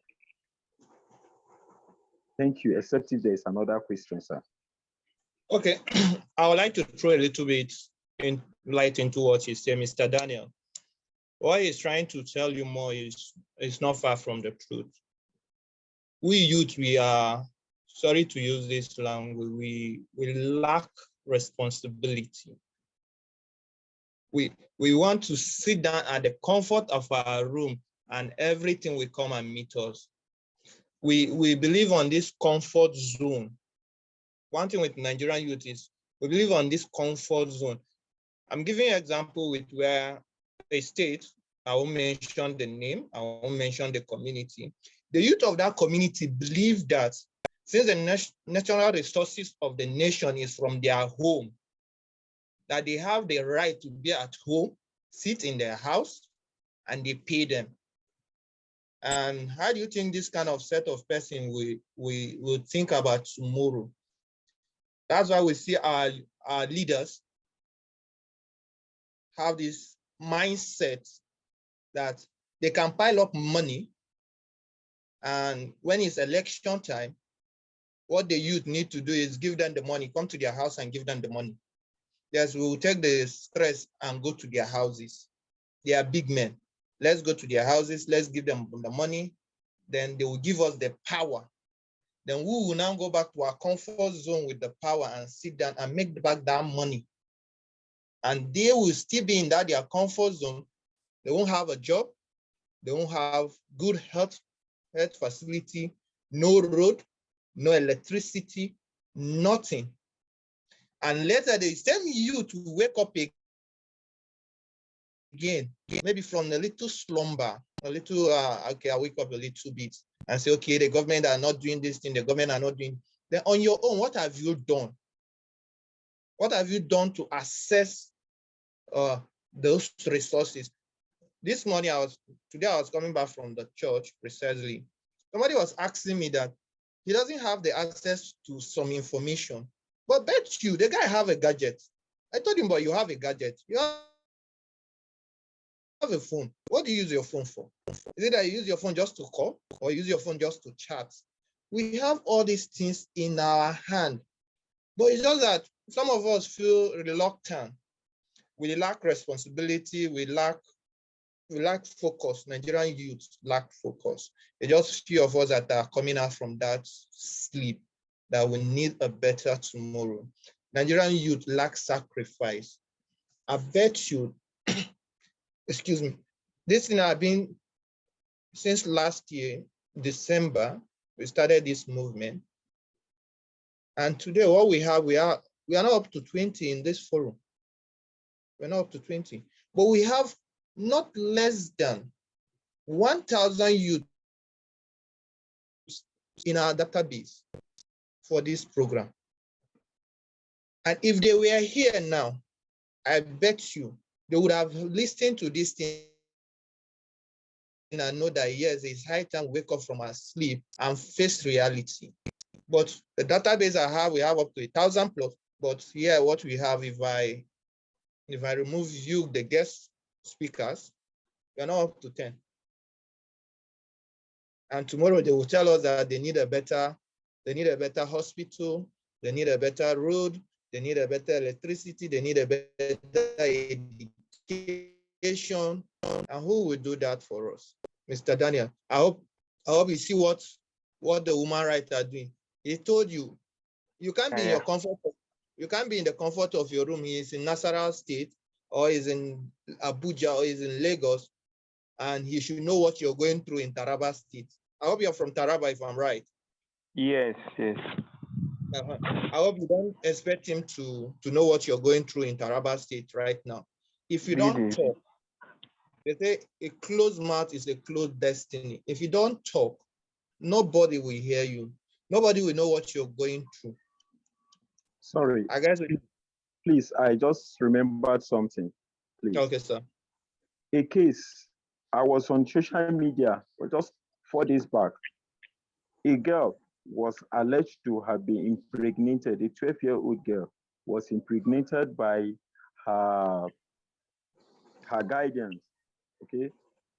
Speaker 4: Thank you, except if there is another question, sir.
Speaker 1: Okay, I would like to throw a little bit light into what you say, Mr. Daniel. what he's trying to tell you more is not far from the truth. We youth, we are, sorry to use this language, we lack responsibility. We want to sit down at the comfort of our room and everything will come and meet us. We believe on this comfort zone. One thing with Nigerian youth is we believe on this comfort zone. I'm giving you an example with where a state, I won't mention the name, I won't mention the community. The youth of that community believe that since the natural resources of the nation is from their home, that they have the right to be at home, sit in their house, and they pay them. And how do you think this kind of set of person will think about tomorrow? That's why we see our leaders have this mindset that they can pile up money, and when it's election time, what the youth need to do is give them the money, come to their house and give them the money. Yes, we will take the stress and go to their houses. They are big men. Let's go to their houses, let's give them the money, then they will give us the power. Then we will now go back to our comfort zone with the power and sit down and make back that money. And they will still be in that their comfort zone. They won't have a job. They won't have good health facility, no road, no electricity, nothing. And later the same youth will wake up again, maybe from a little slumber, a little, okay, I wake up a little bit and say, okay, the government are not doing this thing, the government are not doing. Then on your own, what have you done? What have you done to assess those resources? This morning, today I was coming back from the church precisely. Somebody was asking me that he doesn't have the access to some information, but bet you the guy have a gadget. I told him, but you have a gadget. You have a phone. What do you use your phone for? Is it that you use your phone just to call or use your phone just to chat? We have all these things in our hand, but it's just that some of us feel reluctant. We lack responsibility. We lack focus. Nigerian youth lack focus. It's just few of us that are coming out from that sleep that we need a better tomorrow. Nigerian youth lack sacrifice. I bet you, excuse me, this thing I've been, since last year, December, we started this movement. And today what we have, we are not up to 20 in this forum. We're not up to 20, but we have not less than 1,000 youth in our database for this program. And if they were here now, I bet you they would have listened to this thing and know that yes, it's high time we wake up from our sleep and face reality. But the database I have, we have up to 1,000 plus. But here, what we have, if I remove you, the guest speakers, we're not up to 10. And tomorrow they will tell us that they need a better hospital, they need a better road, they need a better electricity, they need a better education. And who will do that for us? Mr. Daniel, I hope you see what the human rights are doing. He told you, you can't be in your comfort. You can't be in the comfort of your room. He is in Nasarawa State, or is in Abuja, or is in Lagos, and he should know what you're going through in Taraba State. I hope you're from Taraba, if I'm right.
Speaker 6: Yes.
Speaker 1: I hope you don't expect him to know what you're going through in Taraba State right now. If you don't talk, they say a closed mouth is a closed destiny. If you don't talk, nobody will hear you. Nobody will know what you're going through.
Speaker 4: Sorry.
Speaker 1: I guess.
Speaker 4: Please, I just remembered something. Please.
Speaker 1: Okay, sir.
Speaker 4: A case. I was on social media just 4 days back. A girl was alleged to have been impregnated. A 12-year-old girl was impregnated by her guardians. Okay,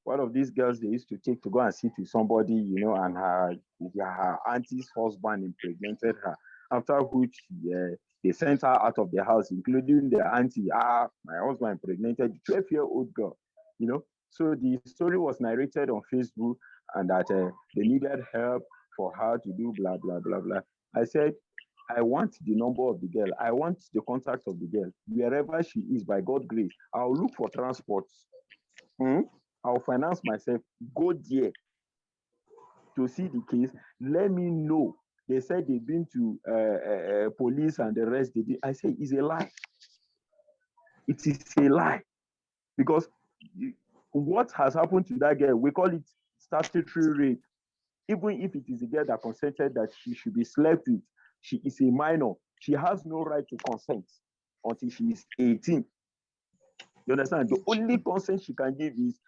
Speaker 4: one of these girls they used to take to go and sit with somebody, and her auntie's husband impregnated her. After which they sent her out of the house, including the auntie. My husband impregnated the 12-year-old girl. So the story was narrated on Facebook, and that they needed help for her to do blah, blah, blah, blah. I said, I want the number of the girl. I want the contact of the girl. Wherever she is, by God's grace, I'll look for transport. I'll finance myself, go there to see the case. Let me know. They said they've been to police and the rest. I say it's a lie. It is a lie. Because what has happened to that girl, we call it statutory rape. Even if it is a girl that consented that she should be slept with, she is a minor. She has no right to consent until she is 18. You understand? The only consent she can give is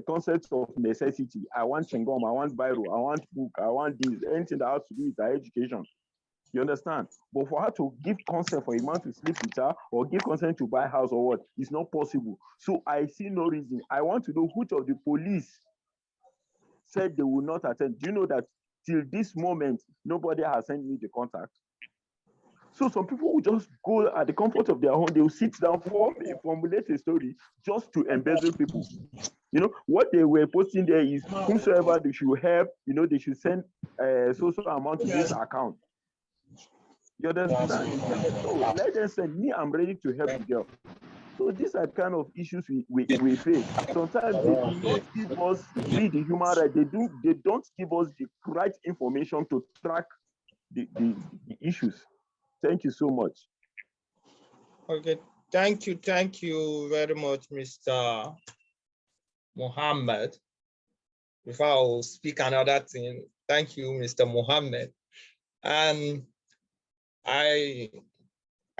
Speaker 4: consent of necessity. I want chengom, I want biro, I want book, I want this, anything that has to do with her education. You understand? But for her to give consent for a man to sleep with her or give consent to buy a house or what, it's not possible. So I see no reason. I want to know which of the police said they will not attend. Do you know that till this moment, nobody has sent me the contact? So some people will just go at the comfort of their home. They will sit down, formulate a story just to embezzle people. You know, what they were posting there is whomsoever they should help, you know, they should send so amount to this account. You understand? So let them send me, I'm ready to help the girl. So these are kind of issues we face. Sometimes they do not give us the human right. They don't give us the right information to track the issues. Thank you so much.
Speaker 1: Okay, thank you very much, Mr. Mohammed. Before I will speak another thing, thank you, Mr. Mohammed. And I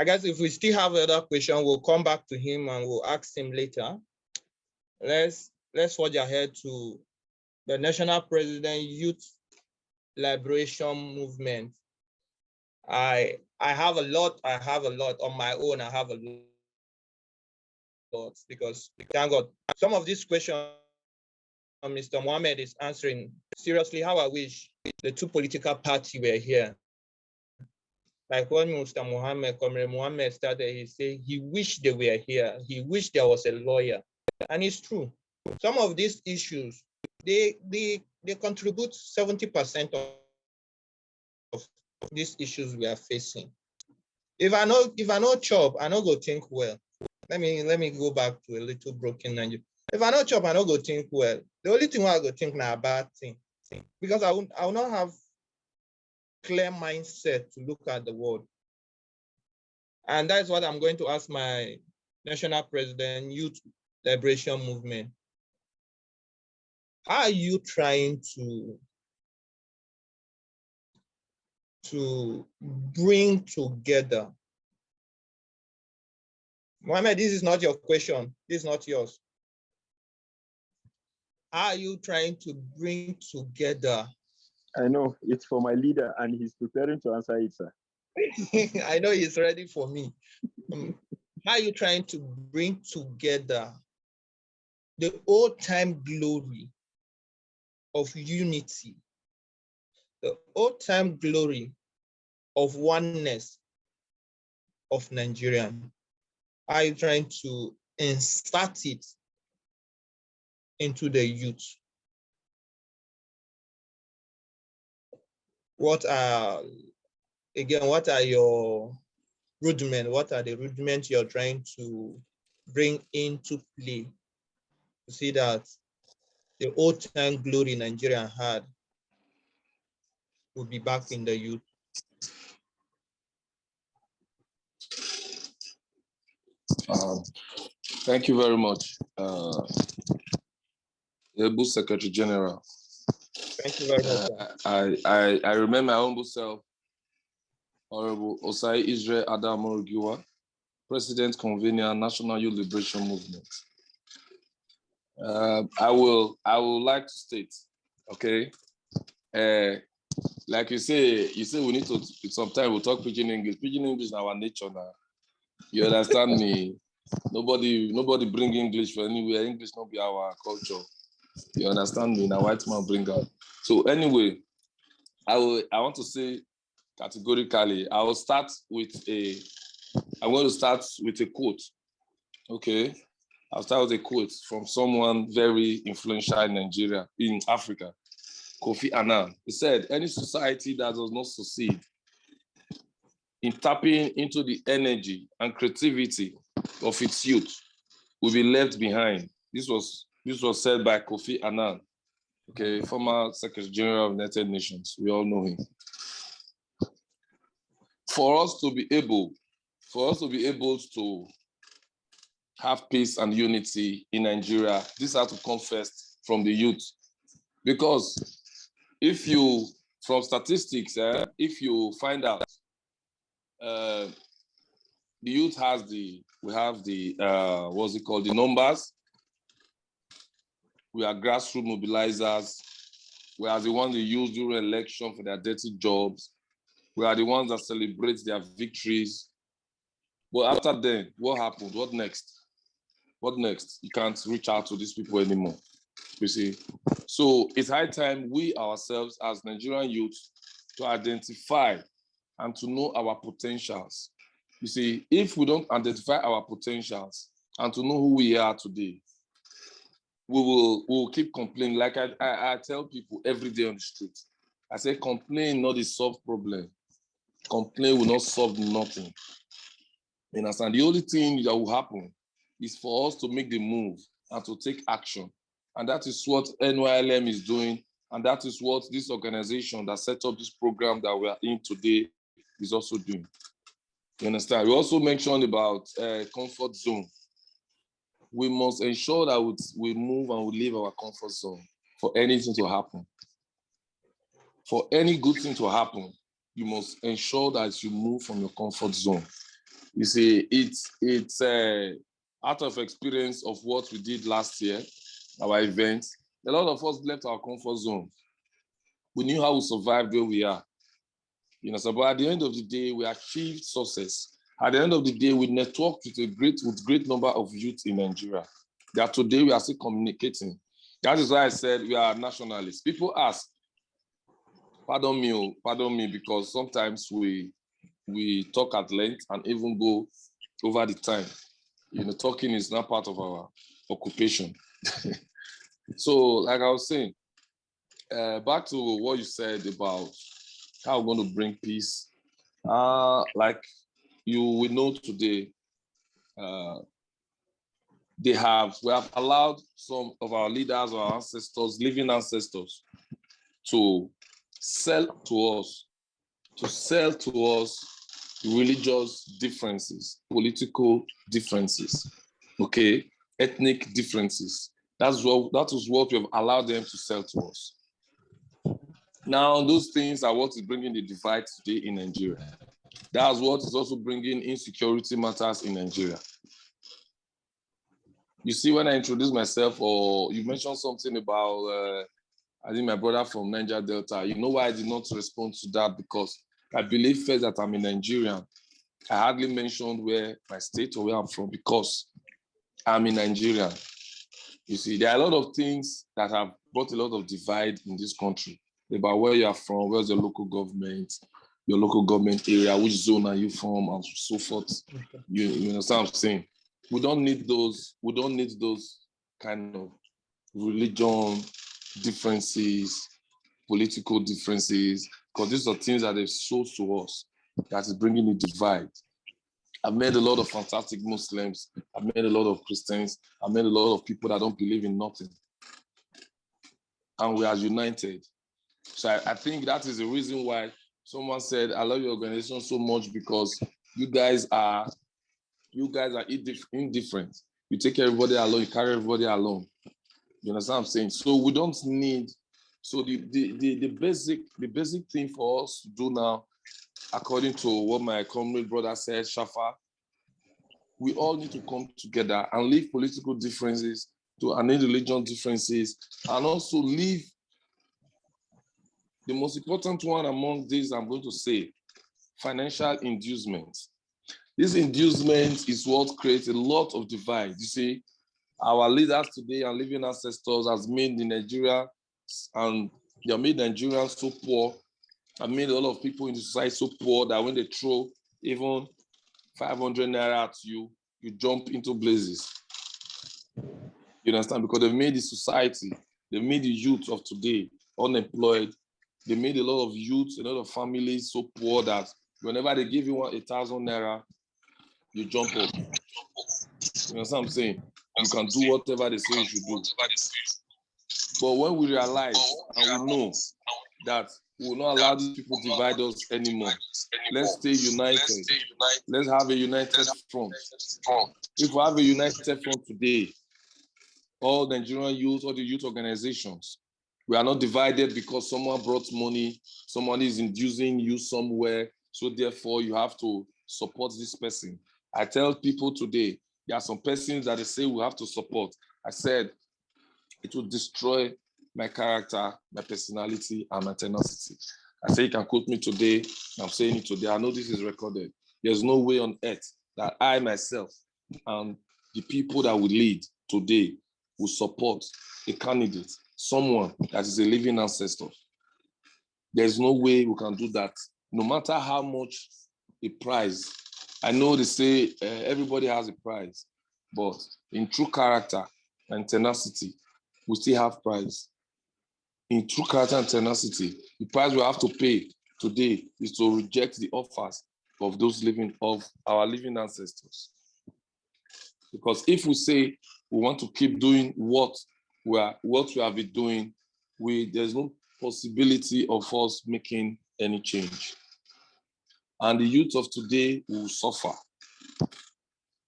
Speaker 1: guess if we still have another question, we'll come back to him and we'll ask him later. Let's forge ahead to the National President Youth Liberation Movement. I have a lot on my own. I have a lot because thank God some of these questions Mr. Mohammed is answering. Seriously, how I wish the two political parties were here. Like when Mr. Mohammed started, he said he wished they were here. He wished there was a lawyer. And it's true. Some of these issues, they contribute 70% of these issues we are facing. If I know chop, I know go think well. Let me go back to a little broken Nigeria. If I know chop, I know go think well. The only thing I go think now a bad thing. Because I will not have clear mindset to look at the world. And that's what I'm going to ask my National President, Youth Liberation Movement. How are you trying to bring together? Mohammed, this is not your question. This is not yours. How are you trying to bring together?
Speaker 4: I know it's for my leader and he's preparing to answer it, sir.
Speaker 1: I know he's ready for me. How are you trying to bring together the old-time glory of unity, the old-time glory of oneness of Nigerian? How are you trying to insert it into the youth? What are your rudiments? What are the rudiments you're trying to bring into play to see that the old-time glory Nigeria had will be back in the youth?
Speaker 5: Thank you very much, Able Secretary General.
Speaker 1: Thank you very much.
Speaker 5: I remember my humble self, Honorable Osai Israel Adam Orugiwa, President Convener, National Youth Liberation Movement. I would like to state, okay, like you say we need to sometimes we'll talk pidgin English. Pidgin English is our nature now. You understand me? Nobody bring English for anywhere. English not be our culture. You understand me? Now white man bring out. So anyway, I want to say categorically, I'm going to start with a quote. Okay. I'll start with a quote from someone very influential in Nigeria, in Africa, Kofi Annan. He said, any society that does not succeed in tapping into the energy and creativity of its youth will be left behind. This was said by Kofi Annan, okay, former Secretary General of the United Nations. We all know him. For us to be able to have peace and unity in Nigeria, this has to come first from the youth. Because from statistics, if you find out, the youth we have the numbers. We are grassroots mobilizers. We are the ones they use during election for their dirty jobs. We are the ones that celebrate their victories. But after then, what happened? What next? What next? You can't reach out to these people anymore, you see. So it's high time we ourselves as Nigerian youth to identify and to know our potentials. You see, if we don't identify our potentials and to know who we are today, we will keep complaining. Like I tell people every day on the street, I say, complain not the solved problem. Complain will not solve nothing. You understand? The only thing that will happen is for us to make the move and to take action. And that is what NYLM is doing. And that is what this organization that set up this program that we are in today is also doing. You understand? We also mentioned about comfort zone. We must ensure that we move and we leave our comfort zone for anything to happen. For any good thing to happen, you must ensure that you move from your comfort zone. You see, it's out of experience of what we did last year, our event. A lot of us left our comfort zone. We knew how we survived where we are. You know, so but at the end of the day, we achieved success. At the end of the day, we networked with great number of youth in Nigeria. That today we are still communicating. That is why I said we are nationalists. People ask, pardon me, because sometimes we talk at length and even go over the time. You know, talking is not part of our occupation. So, like I was saying, back to what you said about how we're going to bring peace. Like you will know today, we have allowed some of our leaders, our ancestors, living ancestors, to sell to us religious differences, political differences, okay, ethnic differences. That is what we have allowed them to sell to us. Now, those things are what is bringing the divide today in Nigeria. That's what is also bringing insecurity matters in Nigeria. You see, when I introduce myself, or you mentioned something about, I think my brother from Niger Delta, you know why I did not respond to that? Because I believe first that I'm a Nigerian. I hardly mentioned where my state or where I'm from because I'm a Nigerian. You see, there are a lot of things that have brought a lot of divide in this country about where you are from, where's your local government area, which zone are you from, and so forth. You know what I'm saying? We don't need those kind of religion differences, political differences, because these are things that they've sold to us that is bringing the divide. I've met a lot of fantastic Muslims. I've met a lot of Christians. I've met a lot of people that don't believe in nothing. And we are united. So I think that is the reason why someone said, I love your organization so much because you guys are indifferent. You take everybody alone, you carry everybody alone. You understand what I'm saying? So we don't need, so the basic thing for us to do now, according to what my comrade brother said, Shafa, we all need to come together and leave political differences and religion differences, and also leave the most important one among these, I'm going to say, financial inducement. This inducement is what creates a lot of divide. You see, our leaders today and living ancestors has made Nigeria, and they have made Nigerians so poor, and made a lot of people in the society so poor that when they throw even 500 naira at you, you jump into blazes. You understand? Because they've made the society, they've made the youth of today unemployed. They made a lot of youth, a lot of families so poor that whenever they give you 1,000 naira, you jump up. You understand what I'm saying? You can do whatever they say you should do. But when we realize and we know that we will not allow these people to divide us anymore, let's stay united. Let's have a united front. If we have a united front today, all Nigerian youth, all the youth organizations, we are not divided because someone brought money, someone is inducing you somewhere, so therefore you have to support this person. I tell people today, there are some persons that they say we have to support. I said, it will destroy my character, my personality, and my tenacity. I say you can quote me today, I'm saying it today, I know this is recorded. There's no way on earth that I myself and the people that will lead today will support a candidate, someone that is a living ancestor. There's no way we can do that, no matter how much a prize. I know they say everybody has a prize, but in true character and tenacity, we still have prize. In true character and tenacity, the price we have to pay today is to reject the offers of those of our living ancestors. Because if we say we want to keep doing what we have been doing, there's no possibility of us making any change. And the youth of today will suffer.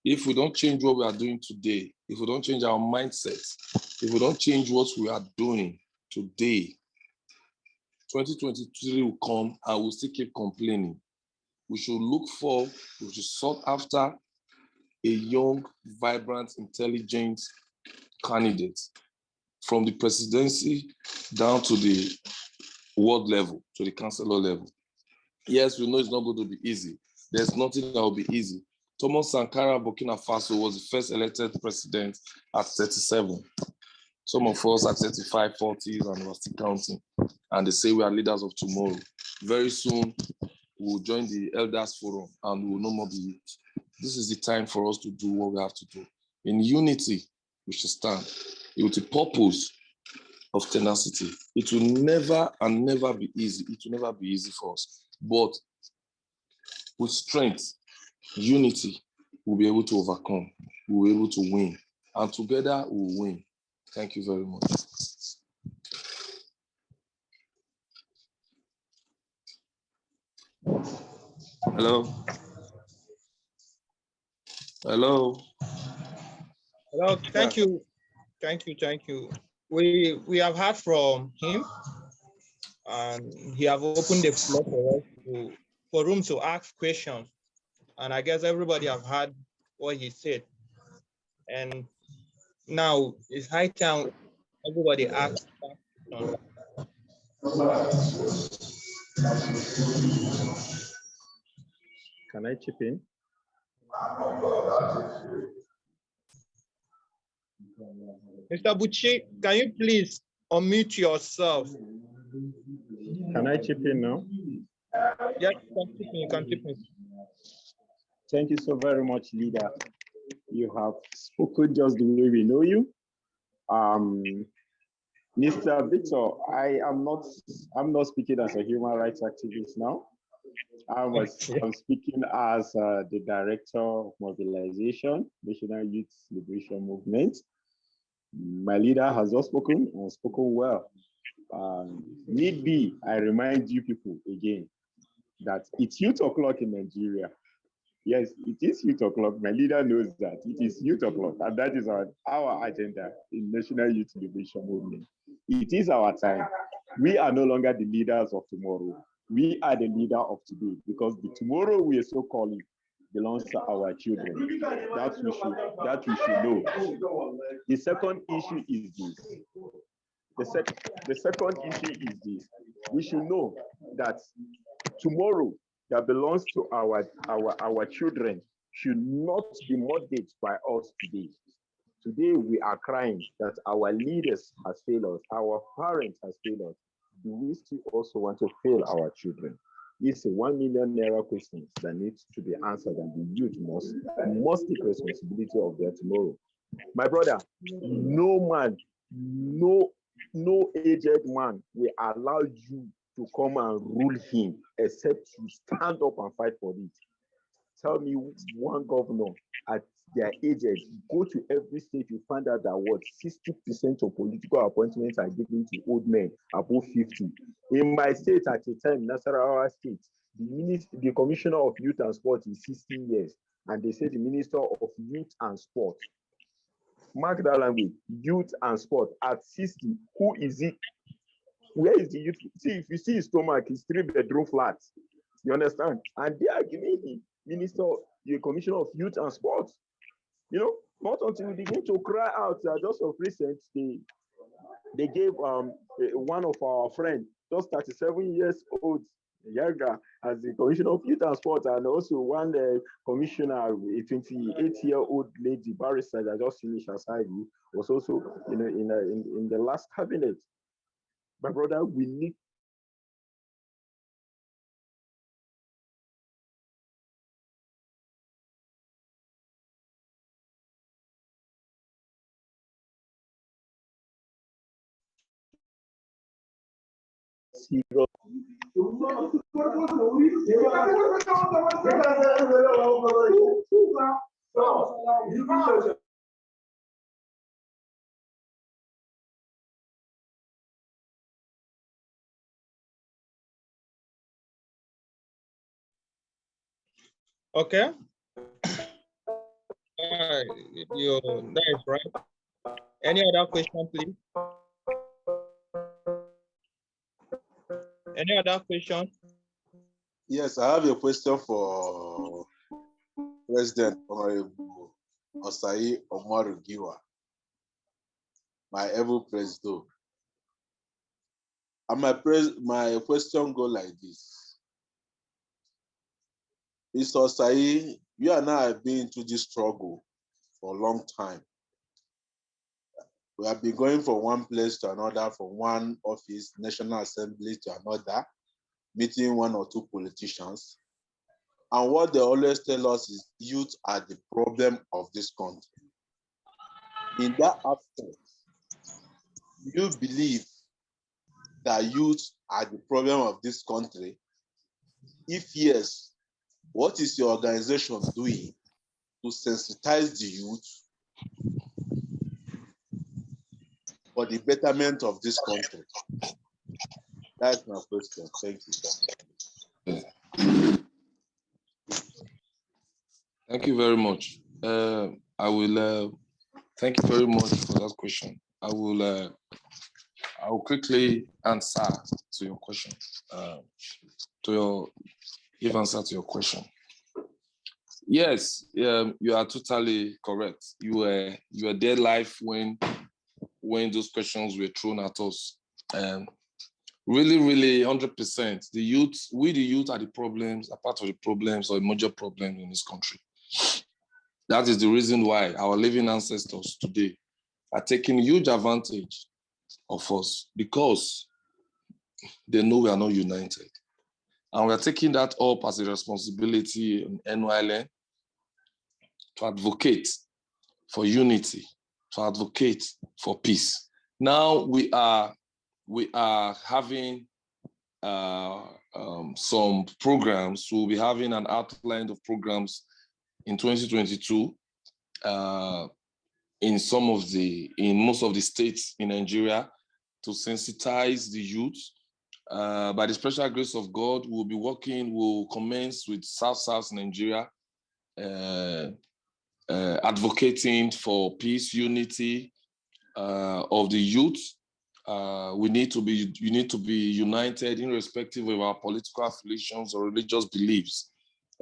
Speaker 5: If we don't change what we are doing today, if we don't change our mindset, if we don't change what we are doing today, 2023 will come and we'll still keep complaining. We should we should sought after a young, vibrant, intelligent candidate from the presidency down to the ward level, to the councillor level. Yes, we know it's not going to be easy. There's nothing that will be easy. Thomas Sankara, Burkina Faso, was the first elected president at 37. Some of us at 35, 40s, and we're still counting. And they say we are leaders of tomorrow. Very soon, we'll join the Elders Forum and we will no more be youth. This is the time for us to do what we have to do. In unity, we should stand. With the purpose of tenacity. It will never and never be easy. It will never be easy for us. But with strength, unity, we'll be able to overcome. We'll be able to win. And together, we'll win. Thank you very much. Hello. Hello.
Speaker 1: Hello, thank you. We have heard from him, and he have opened the floor for us for room to ask questions. And I guess everybody have heard what he said. And now it's high time everybody asks questions.
Speaker 4: Can I chip in?
Speaker 1: Mr. Bucci, can you please unmute yourself?
Speaker 4: Can I chip in now?
Speaker 1: Yes, you can chip in.
Speaker 4: Thank you so very much, leader. You have spoken just the way we know you. Mr. Victor, I'm not speaking as a human rights activist now. I'm speaking as the Director of Mobilization, National Youth Liberation Movement. My leader has just spoken and spoken well. Need be, I remind you people again that it's youth o'clock in Nigeria. Yes, it is youth o'clock. My leader knows that it is youth o'clock, and that is our agenda in National Youth Liberation Movement. It is our time. We are no longer the leaders of tomorrow. We are the leader of today, because the tomorrow we are so calling belongs to our children. That we should know. The second issue is this. The second issue is this. We should know that tomorrow that belongs to our children should not be mortgaged by us today. Today we are crying that our leaders has failed us, our parents has failed us. Do we still also want to fail our children? It's a 1 million naira question that needs to be answered, and the youth must take responsibility of their tomorrow. My brother, no man, no aged man will allow you to come and rule him except you stand up and fight for it. Tell me one governor at their ages, go to every state, you find out that what 60% of political appointments are given to old men above 50. In my state at the time, Nasarawa State, the commissioner of youth and sport is 60 years, and they say the minister of youth and sport. Mark that language, youth and sport at 60. Who is it? Where is the youth? See, if you see his stomach, it's 3-bedroom flat. You understand? And they are giving him minister, the commissioner of youth and sports. You know, not until we begin to cry out. Just of recent, they gave one of our friends, just 37 years old, younger, as the commissioner of youth and sports, and also one commissioner, a 28-year-old lady barrister that just finished her side, was also, you know, in the last cabinet. My brother, we need serious.
Speaker 1: Okay. That is right. Any other question, please? Any other question?
Speaker 3: Yes, I have a question for President Honorable Osai Omaru Giwa, my ever president. And my question go like this. Mr. Osai, you and I have been into this struggle for a long time. We have been going from one place to another, from one office, National Assembly to another, meeting one or two politicians. And what they always tell us is youth are the problem of this country. In that aspect, do you believe that youth are the problem of this country? If yes, what is your organization doing to sensitize the youth for the betterment of this country? That's my question. Thank you.
Speaker 5: Thank you very much. I will thank you very much for that question. I will quickly answer to your question. Give answer to your question. Yes, you are totally correct. You were there live when those questions were thrown at us. Really, 100%. The youth are the problems, are part of the problems or a major problem in this country. That is the reason why our living ancestors today are taking huge advantage of us, because they know we are not united. And we are taking that up as a responsibility in NYLN to advocate for unity, to advocate for peace. Now we are having some programs. We'll be having an outline of programs in 2022 in most of the states in Nigeria to sensitize the youth. By the special grace of God, we'll commence with South Nigeria, advocating for peace, unity of the youth. You need to be united irrespective of our political affiliations or religious beliefs.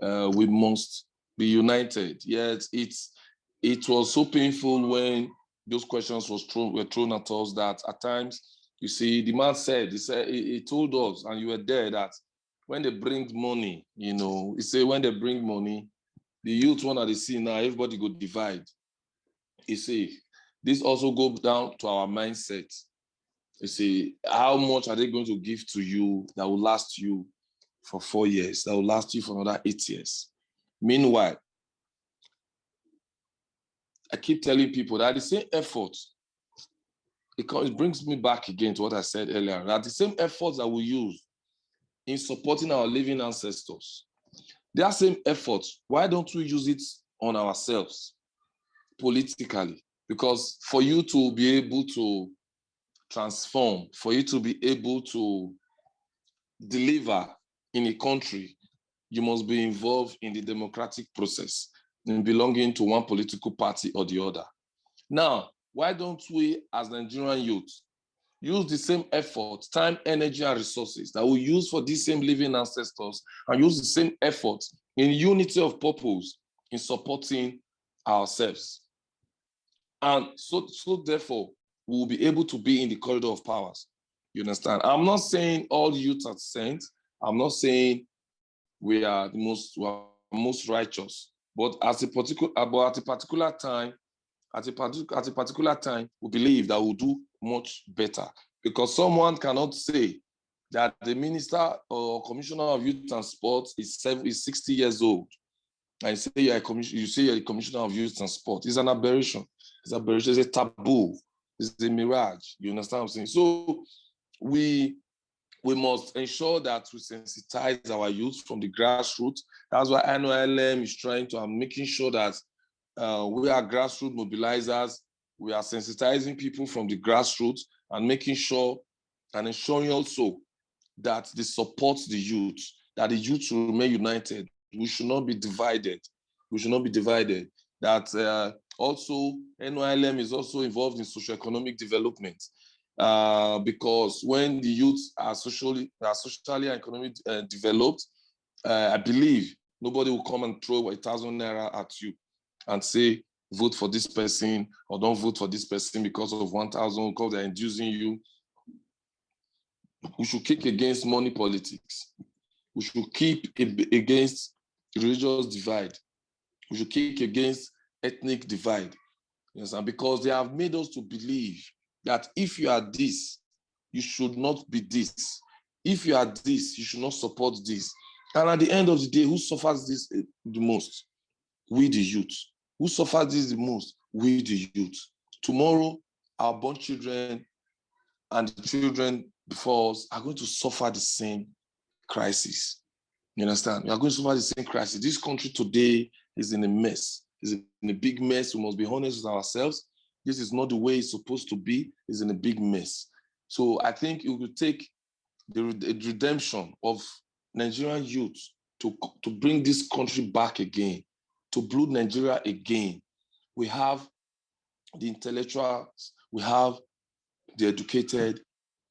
Speaker 5: We must be united. Yet it was so painful when those questions were thrown at us that at times, you see, the man he told us, and you were there, that when they bring money, he said when they bring money, the youth one at the scene now, everybody go divide. He said, this also goes down to our mindset. You see, how much are they going to give to you that will last you for 4 years, that will last you for another 8 years? Meanwhile, I keep telling people that the same effort, it brings me back again to what I said earlier, that the same efforts that we use in supporting our living ancestors, that same efforts, why don't we use it on ourselves politically? Because for you to be able to transform, for you to be able to deliver in a country, you must be involved in the democratic process and belonging to one political party or the other. Now, why don't we, as Nigerian youth, use the same effort, time, energy, and resources that we use for these same living ancestors and use the same effort in unity of purpose in supporting ourselves? And so therefore, we will be able to be in the corridor of powers. You understand? I'm not saying all youth are saints. I'm not saying we are the most righteous. But at a particular time, we believe that we'll do much better, because someone cannot say that the minister or commissioner of youth and sports is 60 years old and say you're a commissioner of youth and sport. It's an aberration. It's an aberration. It's a taboo. It's a mirage. You understand what I'm saying? So we must ensure that we sensitize our youth from the grassroots. That's why NOLM is trying to, I'm making sure that we are grassroots mobilizers. We are sensitizing people from the grassroots and making sure and ensuring also that they support the youth, that the youth will remain united. We should not be divided. We should not be divided. That also NOLM is also involved in socioeconomic development, because when the youth are socially and economically developed, I believe nobody will come and throw 1,000 naira at you and say, vote for this person or don't vote for this person because of 1,000, because they're inducing you. We should kick against money politics. We should keep against religious divide. We should kick against ethnic divide. Yes, and because they have made us to believe that if you are this, you should not be this. If you are this, you should not support this. And at the end of the day, who suffers this the most? We, the youth. Who suffers this the most? We, the youth. Tomorrow, our born children and the children before us are going to suffer the same crisis. You understand? We are going to suffer the same crisis. This country today is in a mess. It's in a big mess. We must be honest with ourselves. This is not the way it's supposed to be. It's in a big mess. So I think it will take the redemption of Nigerian youth to bring this country back again, to build Nigeria again. We have the intellectuals, we have the educated.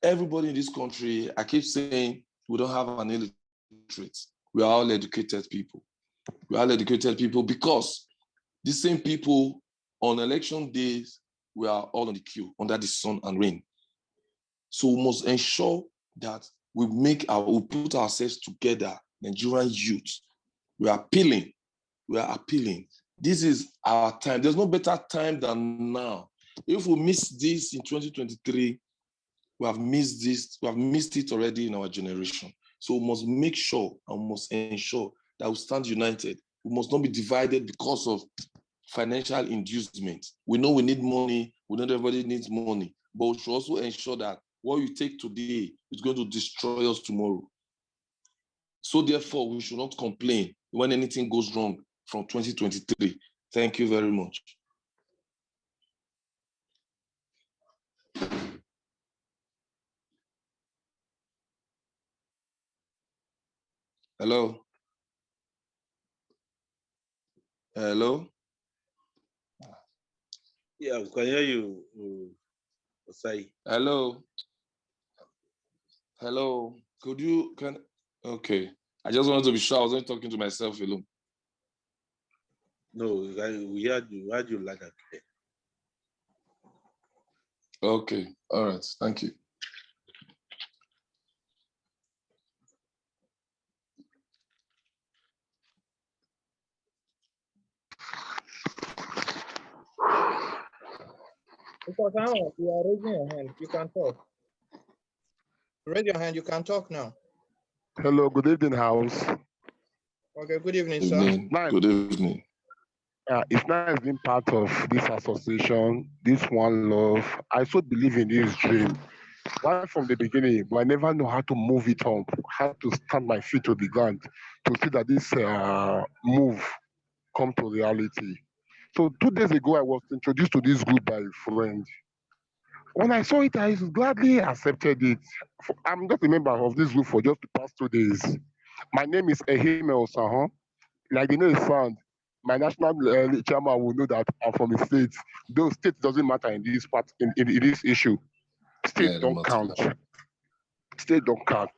Speaker 5: Everybody in this country, I keep saying, we don't have an illiterate. We are all educated people. We are all educated people because the same people on election days, we are all on the queue under the sun and rain. So we must ensure that we put ourselves together, Nigerian youth. We are appealing. This is our time. There's no better time than now. If we miss this in 2023, we have missed this. We have missed it already in our generation. So we must make sure and we must ensure that we stand united. We must not be divided because of financial inducement. We know we need money. We know everybody needs money. But we should also ensure that what you take today is going to destroy us tomorrow. So therefore, we should not complain when anything goes wrong from 2023. Thank you very much. Hello? Hello?
Speaker 3: Yeah, we can hear you, Osai.
Speaker 5: Hello? Hello? Okay. I just wanted to be sure I wasn't talking to myself alone.
Speaker 3: No, we heard you like that.
Speaker 5: Okay, all right, thank you.
Speaker 1: Because now you are raising your hand, you can talk. Raise your hand, you can talk now.
Speaker 7: Hello, good evening, House.
Speaker 1: Okay, good evening,
Speaker 5: Good
Speaker 1: sir.
Speaker 5: evening. Good evening.
Speaker 7: it's nice being part of this association, this one love. I so believe in this dream right from the beginning, but I never know how to move it up, how to stand my feet to the ground to see that this move come to reality. So 2 days ago, I was introduced to this group by a friend. When I saw it, I gladly accepted it. I'm just a member of this group for just the past 2 days. My name is Ehime Osahan. Like the name sound, my national chairman will know that I'm from the state. Though state doesn't matter in this part in this issue. State
Speaker 5: Yeah,
Speaker 7: don't count. State don't count.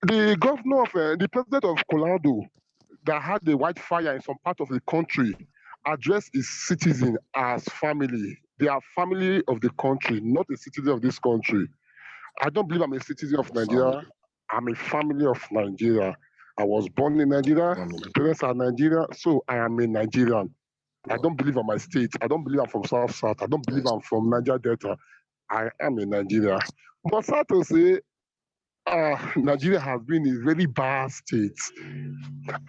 Speaker 7: The governor of the president of Colorado that had the white fire in some part of the country addressed his citizens as family. They are family of the country, not a citizen of this country. I don't believe I'm a citizen of Nigeria. I'm a family of Nigeria. I was born in Nigeria. My parents are Nigerian, so I am a Nigerian. I don't believe I'm my state. I don't believe I'm from South South. I don't believe I'm from Niger Delta. I am in Nigeria. But sad to say, Nigeria has been a very bad state.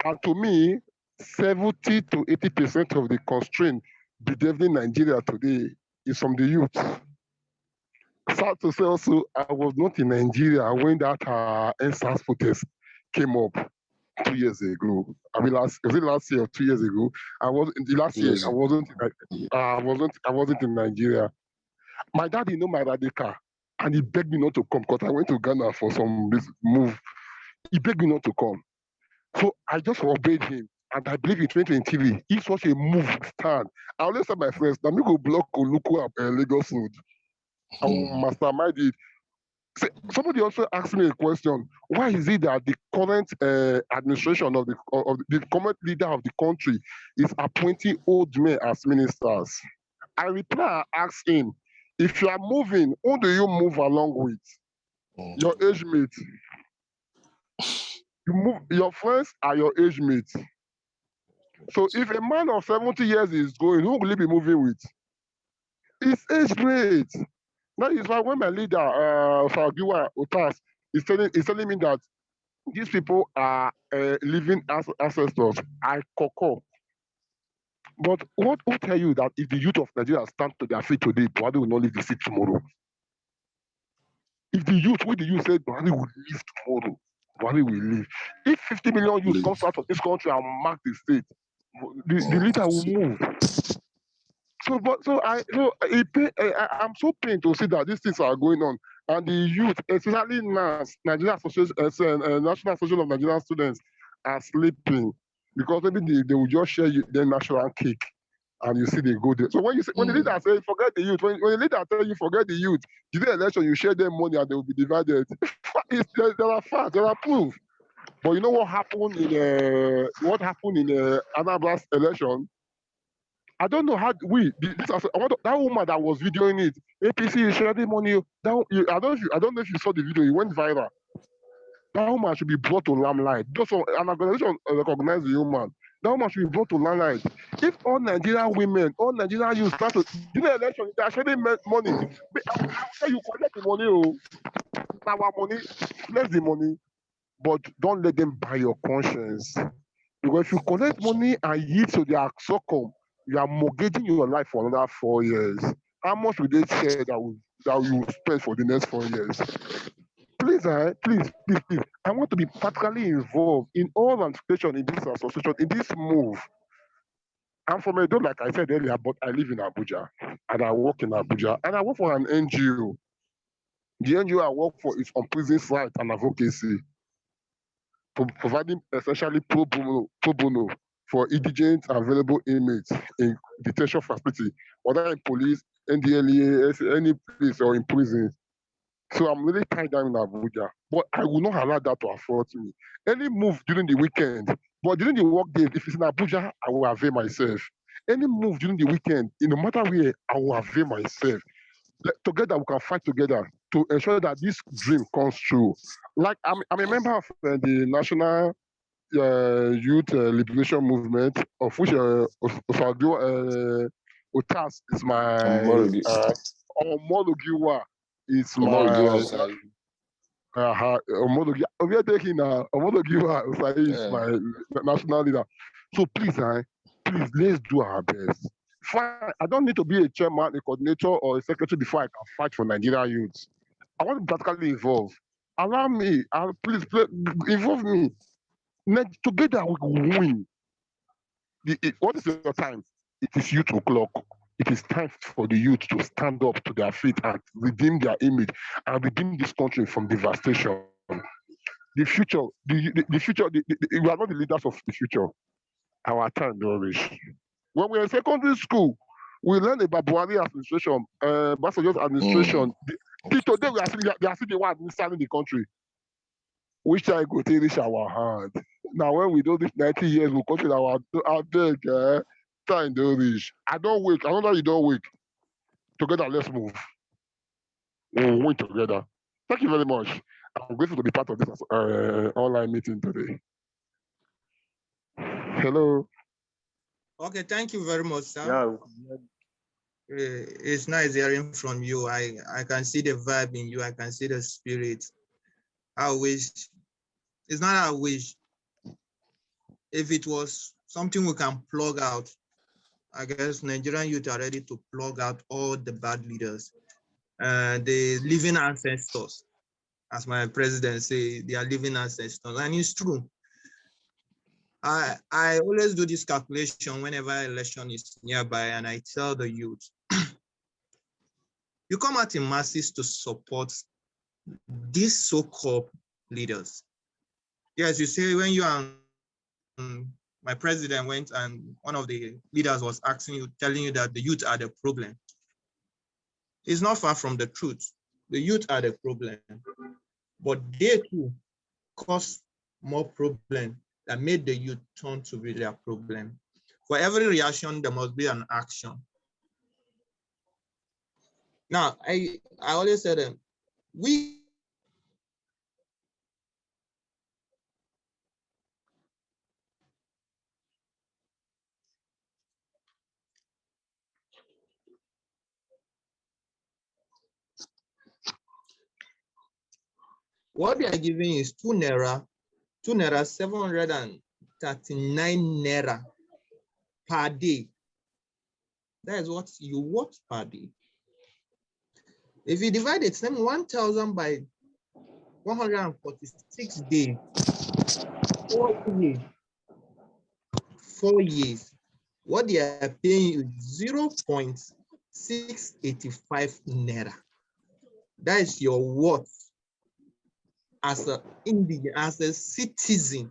Speaker 7: And to me, 70 to 80% of the constraint bedeviling Nigeria today is from the youth. Sad to say also, I was not in Nigeria when that NSAS protest came up 2 years ago. I mean, was it last year or 2 years ago? I was in the last year. I wasn't in Nigeria. My daddy know my Radika, and he begged me not to come because I went to Ghana for some move. He begged me not to come. So I just obeyed him. And I believe in 2023, if such a move stand, I always tell my friends, let me go block Oluku Lagos Road. I will mastermind it. Somebody also asked me a question. Why is it that the current administration of the current leader of the country is appointing old men as ministers? I reply, I ask him, if you are moving, who do you move along with? Your age mate. You move, your friends are your age mates. So if a man of 70 years is going, who will he be moving with? His age mate. That is why when my leader, Fagiwa Otas, is telling me that these people are living as ancestors, I concur. But what will tell you that if the youth of Nigeria stand to their feet today, Buhari will not leave the seat tomorrow? If the youth, when the youth said Buhari will leave tomorrow, Buhari will leave. If 50 million youth comes out of this country and mark the state, the leader will move. I'm so pained to see that these things are going on, and the youth, especially now, National Association of Nigerian Students, are sleeping because maybe they will just share their national cake, and you see they go there. So when the leader say forget the youth, when the leader tell you forget the youth, the day election you share their money and they will be divided. There are facts, there are proof. But you know what happened in Anabra's election? I don't know how that woman that was videoing it. APC is sharing money. I don't know if you saw the video. It went viral. That woman should be brought to limelight. Just so an organization recognize the woman. That woman should be brought to limelight. If all Nigerian women, all Nigerian youth start to do the election, they are sharing money. How you collect the money? Our money, collect the money, but don't let them buy your conscience. Because if you collect money and yield to their circle, you are mortgaging your life for another 4 years. How much will they say that you will spend for the next 4 years? Please, please. I want to be practically involved in all ramifications in this association, in this move. I'm from Edo, like I said earlier, but I live in Abuja and I work in Abuja and I work for an NGO. The NGO I work for is on prison rights and advocacy, providing essentially pro bono for indigent and available inmates in detention facility, whether in police, NDLEA, any place or in prison. So I'm really tied down in Abuja, but I will not allow that to afford me. Any move during the weekend, but during the work days, if it's in Abuja, I will avail myself. Any move during the weekend, no matter where, I will avail myself. Together, we can fight together to ensure that this dream comes true. Like I'm a member of the National Youth Liberation Movement, of which Otas is my Omologiwa is my Omologiwa is my national leader. So please, please, let's do our best. Fine, I don't need to be a chairman, a coordinator, or a secretary before I can fight for Nigeria youths. I want to practically involve. Allow me, please involve me. Together we will win. What is your time? It is youth o'clock. It is time for the youth to stand up to their feet and redeem their image and redeem this country from devastation. The future, the future, we are not the leaders of the future. Our time don't reach. When we are in secondary school, we learn about Buhari administration, Basanjo's administration. Today they are still the one administering the country. Which time go take reach our hand? Now when we do this 90 years, we'll continue our beg. Time don't reach. I don't wake. I know that you don't wake. Together, let's move. We'll win together. Thank you very much. I'm grateful to be part of this online meeting today. Hello.
Speaker 1: Okay, thank you very much, sir.
Speaker 4: Yeah.
Speaker 1: It's nice hearing from you. I can see the vibe in you. I can see the spirit. I wish, it's not I wish. If it was something we can plug out, I guess Nigerian youth are ready to plug out all the bad leaders. The living ancestors, as my president say, they are living ancestors, and it's true. I always do this calculation whenever election is nearby, and I tell the youth, you come out in masses to support these so-called leaders. Yes, you say when you and my president went and one of the leaders was asking you, telling you that the youth are the problem. It's not far from the truth. The youth are the problem, but they too cause more problem that made the youth turn to be their problem. For every reaction, there must be an action. Now, I always say that what they are giving is 2 naira, 739 naira per day. That is what you work per day. If you divide it, 1,000 by 146 days, 4 years, what they are paying you is 0.685 naira. That is your worth as a individual, as a citizen.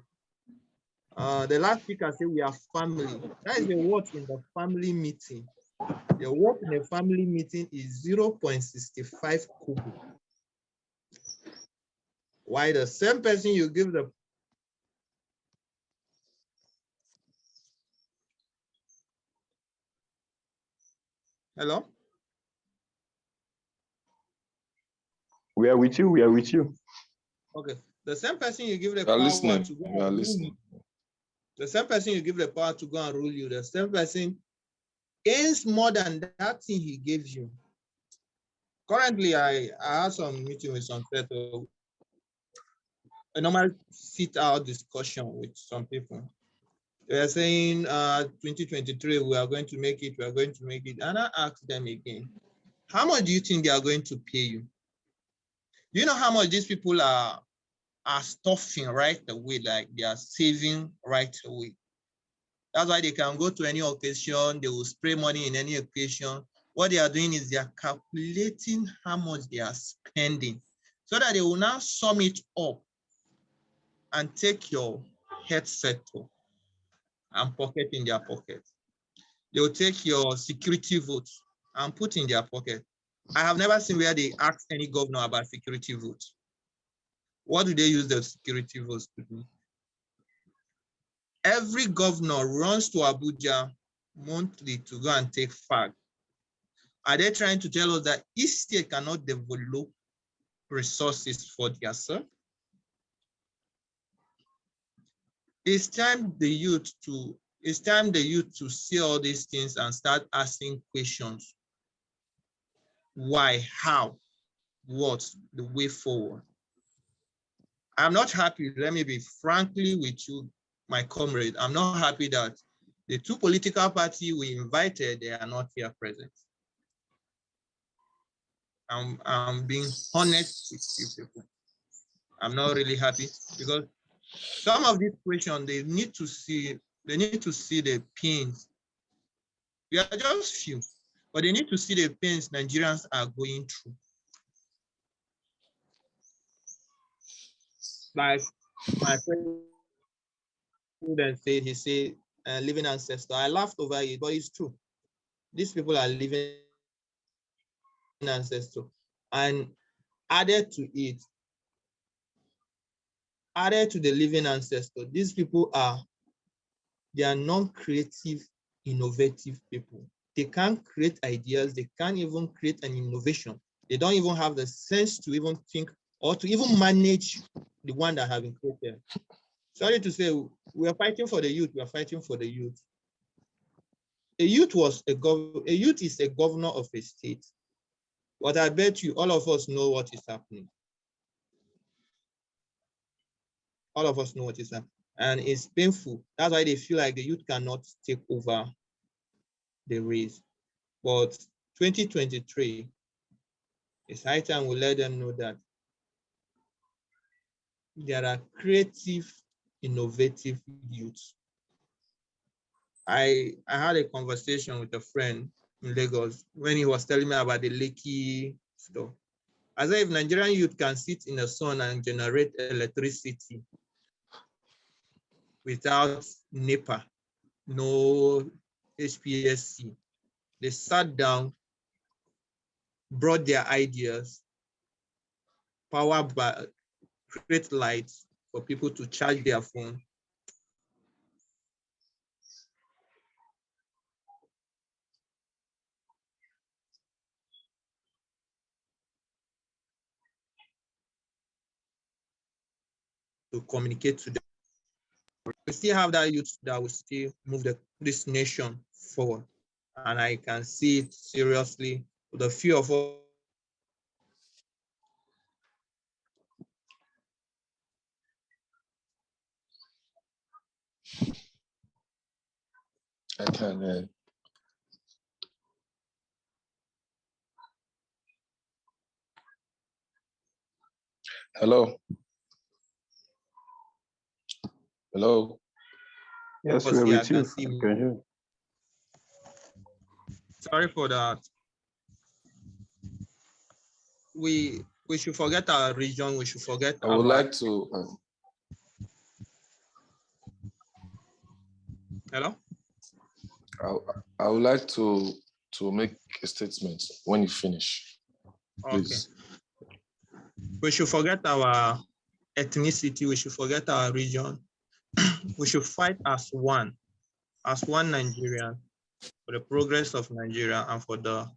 Speaker 1: The last speaker said we are family. That is the worth in the family meeting. The worth in a family meeting is 0.65 kobo. Why the same person you give the hello?
Speaker 4: We are with you. We are with you.
Speaker 1: Okay. The same person you give the
Speaker 5: We are
Speaker 1: power
Speaker 5: listening.
Speaker 1: to go
Speaker 5: We are
Speaker 1: and
Speaker 5: listening.
Speaker 1: the same person you give the power to go and rule you, the same person gains more than that thing he gave you. Currently, I had some meeting with some people. A normal sit-out discussion with some people. They are saying 2023, we are going to make it, we are going to make it. And I asked them again, how much do you think they are going to pay you? Do you know how much these people are stuffing right away, like they are saving right away? That's why they can go to any occasion, they will spray money in any occasion. What they are doing is they are calculating how much they are spending so that they will now sum it up and take your headset and pocket in their pocket. They will take your security votes and put in their pocket. I have never seen where they ask any governor about security votes. What do they use the security votes to do? Every governor runs to Abuja monthly to go and take fag. Are they trying to tell us that each state cannot develop resources for themselves? It's time the youth to see all these things and start asking questions. Why, how, what, the way forward? I'm not happy, let me be frankly with you, my comrade. I'm not happy that The two political parties we invited, they are not here present. I'm being honest with you people. I'm not really happy because some of these questions, they need to see the pains. We are just few, but they need to see the pains Nigerians are going through. Like my president said, he said, living ancestor. I laughed over it, but it's true. These people are living ancestor. And added to it, added to the living ancestor, these people they are non-creative, innovative people. They can't create ideas. They can't even create an innovation. They don't even have the sense to even think or to even manage the one that have been created. Sorry to say, we are fighting for the youth. We are fighting for the youth. A youth is a governor of a state. But I bet you all of us know what is happening. All of us know what is happening. And it's painful. That's why they feel like the youth cannot take over the race. But 2023, it's high time we let them know that there are creative, innovative youths. I had a conversation with a friend in Lagos when he was telling me about the Lekki stuff. I said, if Nigerian youth can sit in the sun and generate electricity without NEPA, no HPSC, they sat down, brought their ideas, powered by create lights for people to charge their phone. To communicate to them. We still have that youth that will still move this nation forward. And I can see it seriously. The few of us
Speaker 5: I can. Hello. Hello.
Speaker 4: Yes,
Speaker 1: Because
Speaker 4: we're
Speaker 1: here I
Speaker 4: with you.
Speaker 1: can see
Speaker 4: Okay, here.
Speaker 1: Sorry for that. We should forget our region. We should forget
Speaker 5: I would
Speaker 1: our.
Speaker 5: like to.
Speaker 1: Hello.
Speaker 5: I would like to make a statement when you finish, please.
Speaker 1: Okay. We should forget our ethnicity. We should forget our region. We should fight as one Nigerian, for the progress of Nigeria and for the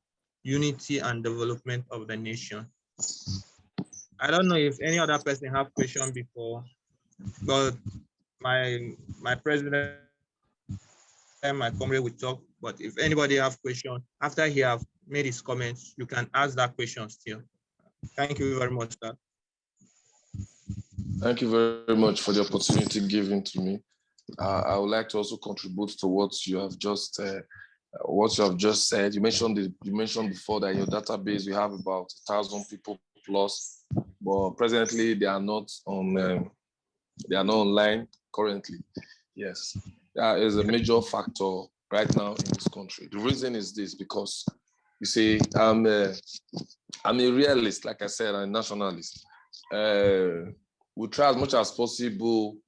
Speaker 1: unity and development of the nation. I don't know if any other person have question before, but my president and my comrade will talk. But if anybody have question after he have made his comments, you can ask that question still. Thank you very much, sir.
Speaker 5: Thank you very much for the opportunity given to me. I would like to also contribute to what you have just said. You mentioned before that in your database you have about 1,000 people plus, but presently they are not online currently. Yes, that is a major factor right now in this country. The reason is this, because you see, I'm a realist, like I said, I'm a nationalist. We try as much as possible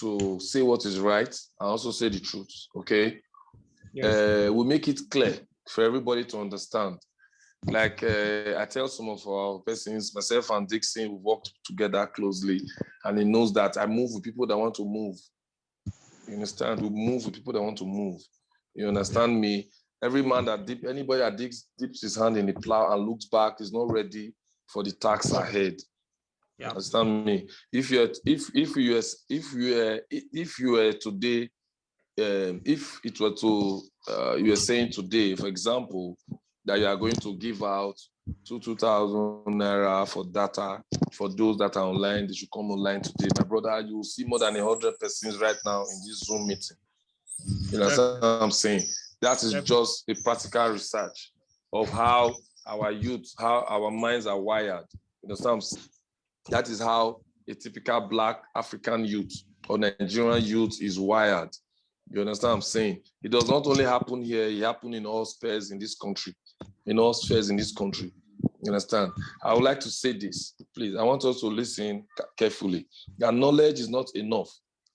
Speaker 5: to say what is right and also say the truth, okay? Yes. We make it clear for everybody to understand. Like I tell some of our persons, myself and Dixon, we worked together closely, and he knows that I move with people that want to move. You understand? We move with people that want to move. You understand me? Every man anybody that dips his hand in the plow and looks back is not ready for the task ahead. Yeah. Understand me? If you were saying today, for example, that you are going to give out 2,000 naira for data for those that are online, they should come online today. My brother, you will see more than 100 persons right now in this Zoom meeting. You understand what I'm saying? That is just a practical research of how our youth, how our minds are wired. You understand what I'm saying? That is how a typical Black African youth or Nigerian youth is wired. You understand what I'm saying? It does not only happen here, it happens in all spheres in this country. In all spheres in this country. You understand? I would like to say this, please. I want us to listen carefully. That knowledge is not enough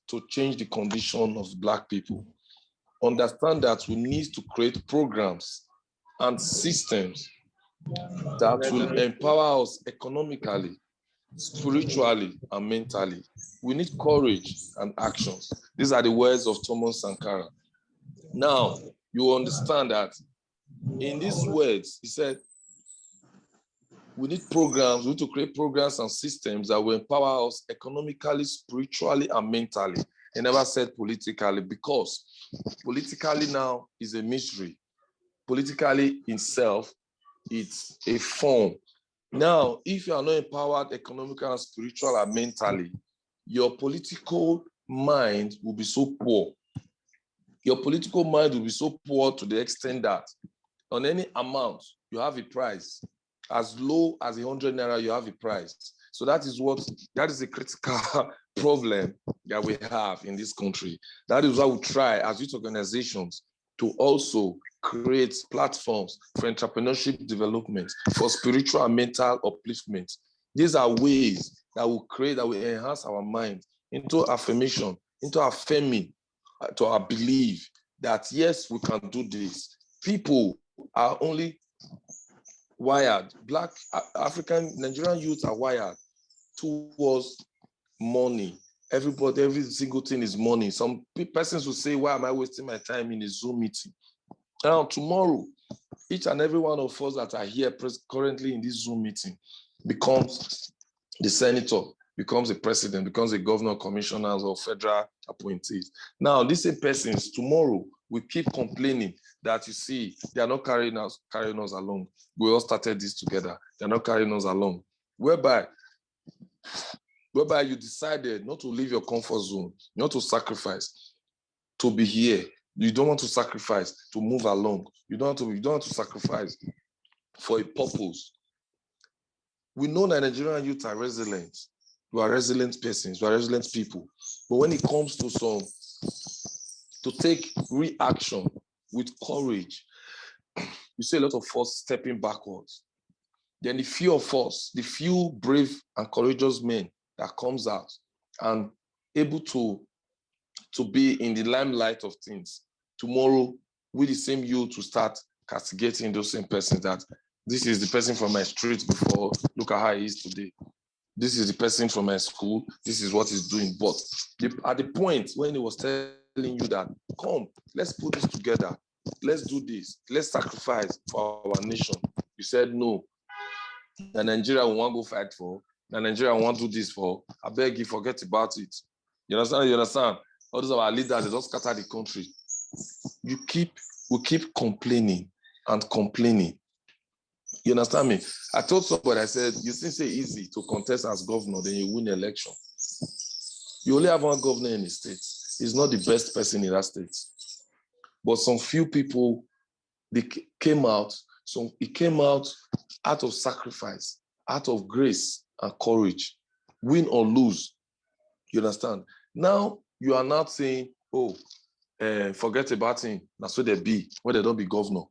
Speaker 5: to change the condition of Black people. Understand that we need to create programs and systems that will empower us economically, spiritually, and mentally. We need courage and actions. These are the words of Thomas Sankara. Now, you understand that in these words, he said, we need programs, we need to create programs and systems that will empower us economically, spiritually, and mentally. He never said politically, because politically now is a mystery. Politically itself, it's a form. Now, if you are not empowered economically, and spiritual, and mentally, your political mind will be so poor. Your political mind will be so poor to the extent that on any amount, you have a price. As low as 100 naira, you have a price. So that is a critical problem that we have in this country. That is why we try as youth organizations to also create platforms for entrepreneurship development, for spiritual and mental upliftment. These are ways that will create, that will enhance our mind into affirmation, into affirming to our belief that yes, we can do this. People are only wired, Black, African, Nigerian youth are wired towards money. Everybody, every single thing is money. Some persons will say, why am I wasting my time in a Zoom meeting? Now, tomorrow, each and every one of us that are here currently in this Zoom meeting becomes the senator, becomes a president, becomes a governor, commissioners, or federal appointees. Now, these same persons tomorrow will keep complaining that, you see, they are not carrying us along. We all started this together. They're not carrying us along. Whereby you decided not to leave your comfort zone, not to sacrifice, to be here. You don't want to sacrifice to move along. You don't want to sacrifice for a purpose. We know that Nigerian youth are resilient. We are resilient persons. We are resilient people. But when it comes to take reaction with courage, you see a lot of us stepping backwards. Then the few of us, the few brave and courageous men that comes out and able to be in the limelight of things, tomorrow, with the same youth to start castigating those same persons that this is the person from my street before, look at how he is today. This is the person from my school, this is what he's doing. But at the point when he was telling you that, come, let's put this together, let's do this, let's sacrifice for our nation, you said no. The Nigeria we want to go fight for, the Nigeria we want to do this for, I beg you, forget about it. You understand? All those our leaders, they just scatter the country. We keep complaining and complaining. You understand me? I told somebody, I said, you think it's easy to contest as governor, then you win the election. You only have one governor in the state. He's not the best person in that state. But some few people, they came out, so it came out of sacrifice, out of grace and courage, win or lose. You understand? Now, you are not saying, oh, forget about him, that's what they be, when they don't be governor.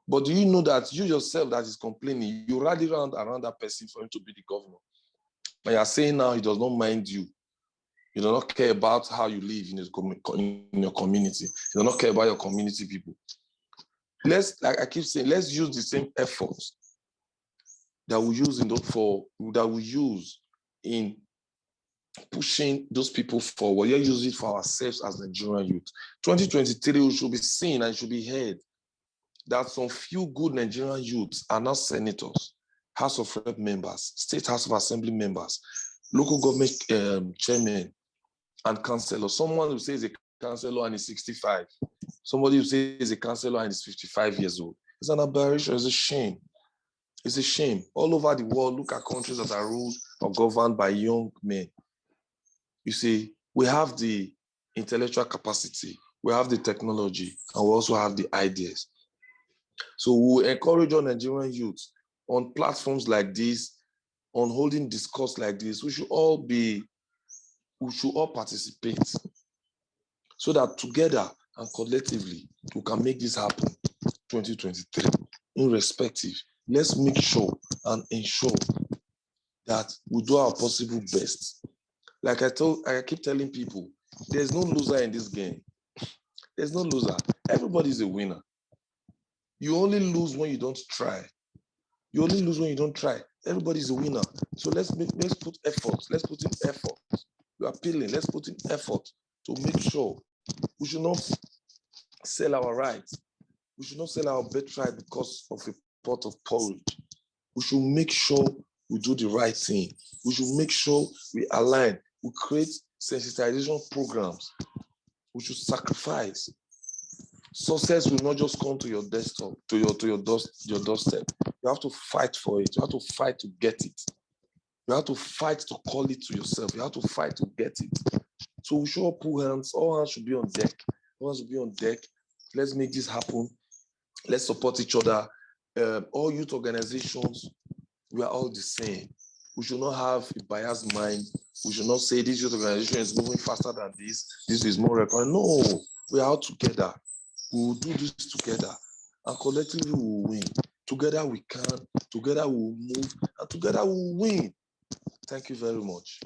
Speaker 5: But do you know that you yourself that is complaining, you rally around that person for him to be the governor? But you are saying now he does not mind you. He does not care about how you live in your community. He does not care about your community people. Like I keep saying, let's use the same efforts that we use in pushing those people forward. You use it for ourselves as Nigerian youth. 2023, we should be seen and should be heard that some few good Nigerian youths are now senators, House of Rep members, State House of Assembly members, local government chairmen and councillors. Someone who says a councillor and is 65. Somebody who says a councillor and is 55 years old. It's an aberration. It's a shame. It's a shame. All over the world, look at countries that are ruled or governed by young men. You see, we have the intellectual capacity. we have the technology, and we also have the ideas. So we encourage our Nigerian youth on platforms like this, on holding discourse like this. We should all participate so that together and collectively we can make this happen 2023. Irrespective, let's make sure and ensure that we do our possible best. Like I keep telling people, there's no loser in this game. There's no loser. Everybody's a winner. You only lose when you don't try. You only lose when you don't try. Everybody's a winner. So let's put effort. Let's put in effort. We are appealing. Let's put in effort to make sure we should not sell our rights. We should not sell our birthright because of a pot of porridge. We should make sure we do the right thing. We should make sure we align. We create sensitization programs. We should sacrifice. Success will not just come to your desktop, to your doorstep. You have to fight for it. You have to fight to get it. You have to fight to call it to yourself. You have to fight to get it. So we should all pull hands. All hands should be on deck. All hands should be on deck. Let's make this happen. Let's support each other. All youth organizations, we are all the same. We should not have a biased mind. We should not say this youth organization is moving faster than this. This is more record. No, we are all together. We will do this together. And collectively we will win. Together we can. Together we will move. And together we will win. Thank you very much.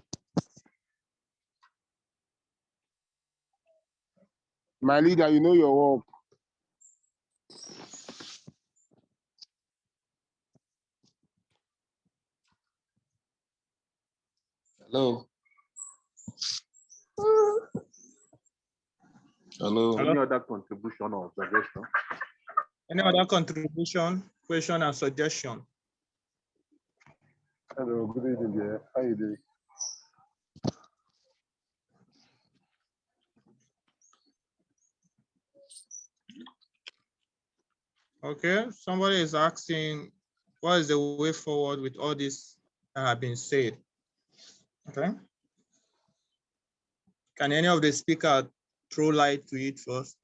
Speaker 7: My leader, you know your work.
Speaker 5: Hello. Hello.
Speaker 3: Any other contribution or observation?
Speaker 1: Any other contribution, question, and suggestion?
Speaker 7: Hello, good evening, dear. How you doing?
Speaker 1: Okay, somebody is asking, what is the way forward with all this that have been said? Okay. Can any of the speakers throw light to it first?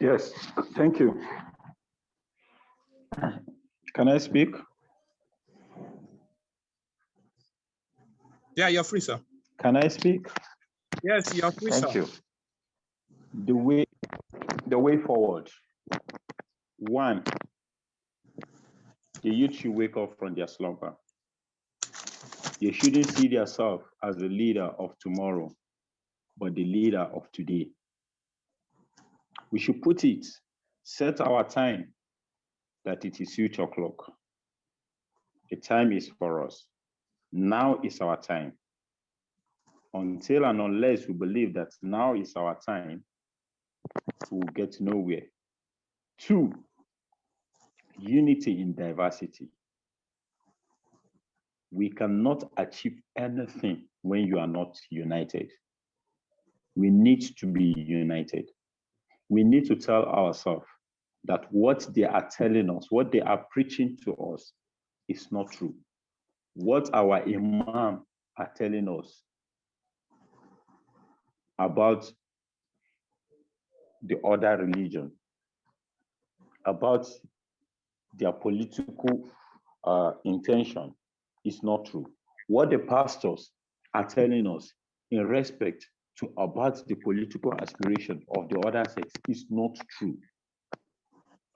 Speaker 4: Yes, thank you. Can I speak?
Speaker 1: Yeah, you're free, sir.
Speaker 4: Can I speak?
Speaker 1: Yes, you're free, sir.
Speaker 4: Thank you. The way forward. One, the youth should wake up from their slumber. They shouldn't see themselves as the leader of tomorrow, but the leader of today. We should set our time that it is 8 o'clock. The time is for us. Now is our time. Until and unless we believe that now is our time, we will get nowhere. 2, unity in diversity. We cannot achieve anything when you are not united. We need to be united. We need to tell ourselves that what they are telling us, what they are preaching to us is not true. What our imam are telling us about the other religion, about their political intention is not true. What the pastors are telling us in respect to about the political aspiration of the other sex is not true.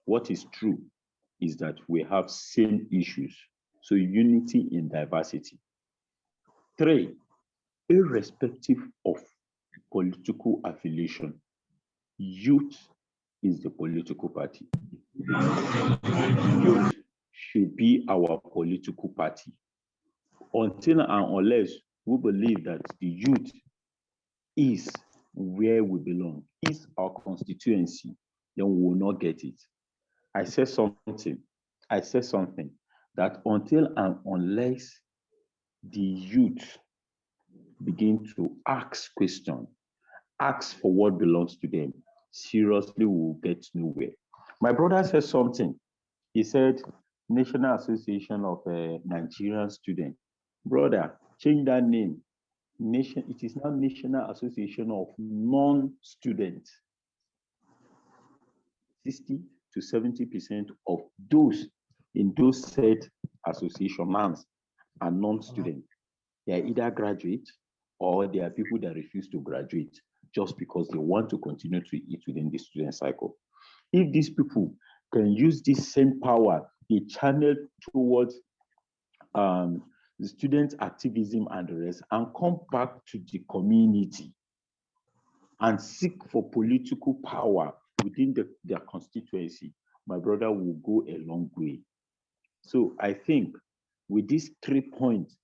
Speaker 4: What is true is that we have same issues. So unity in diversity. 3, irrespective of political affiliation, youth is the political party. Youth should be our political party. Until and unless we believe that the youth is where we belong, is our constituency, then we will not get it. I said something that until and unless the youth begin to ask questions, ask for what belongs to them, seriously, we will get nowhere. My brother said something. He said, National Association of Nigerian Students. Brother, change that name. it is now National Association of Non-Students. 60 to 70% of those in those said associations are non-students. They are either graduate or they are people that refuse to graduate just because they want to continue to eat within the student cycle. If these people can use this same power, they channel towards the student activism and the rest, and come back to the community and seek for political power within their constituency, my brother will go a long way. So I think with these 3 points,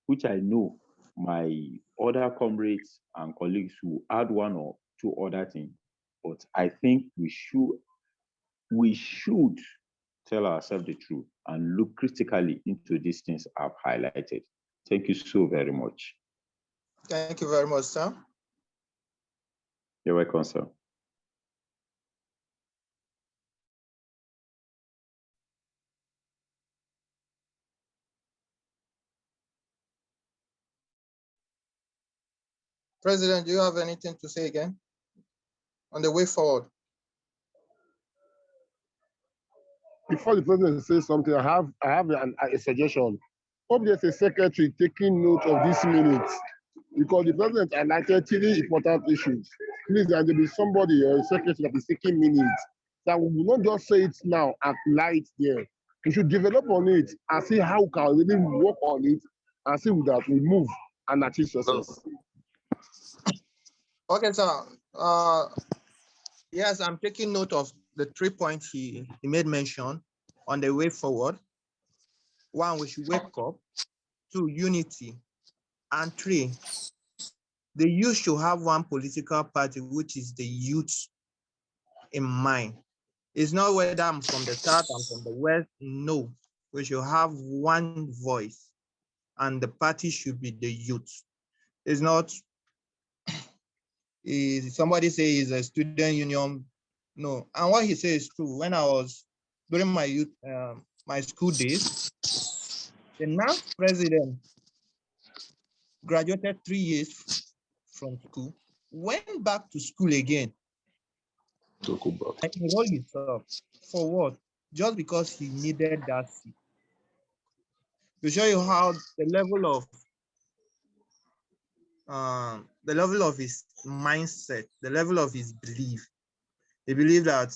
Speaker 4: which I know my other comrades and colleagues will add 1 or 2 other things, but I think we should tell ourselves the truth and look critically into these things I've highlighted. Thank you so very much.
Speaker 1: Thank you very much, sir.
Speaker 4: You're welcome, sir.
Speaker 1: President, do you have anything to say again on the way forward?
Speaker 7: Before the president says something, I have a suggestion. Hope there's a secretary taking note of these minutes, because the president highlighted 3 important issues. Please, there will be somebody or a secretary that is taking minutes. That we will not just say it now and lie it there. We should develop on it and see how we can really work on it and see that we move and achieve success.
Speaker 1: Okay, sir. Yes, I'm taking note of the 3 points he made mention on the way forward. 1, we should wake up. 2, unity. And 3, the youth should have 1 political party, which is the youth in mind. It's not whether I'm from the south, I'm from the west. No, we should have 1 voice, and the party should be the youth. It's not, somebody say he's a student union. No, and what he says is true. When I was during my youth, my school days, the now president graduated 3 years from school, went back to school again, and enrolled himself. For what? Just because he needed that seat. To show you how the level of his mindset, the level of his belief. He believed that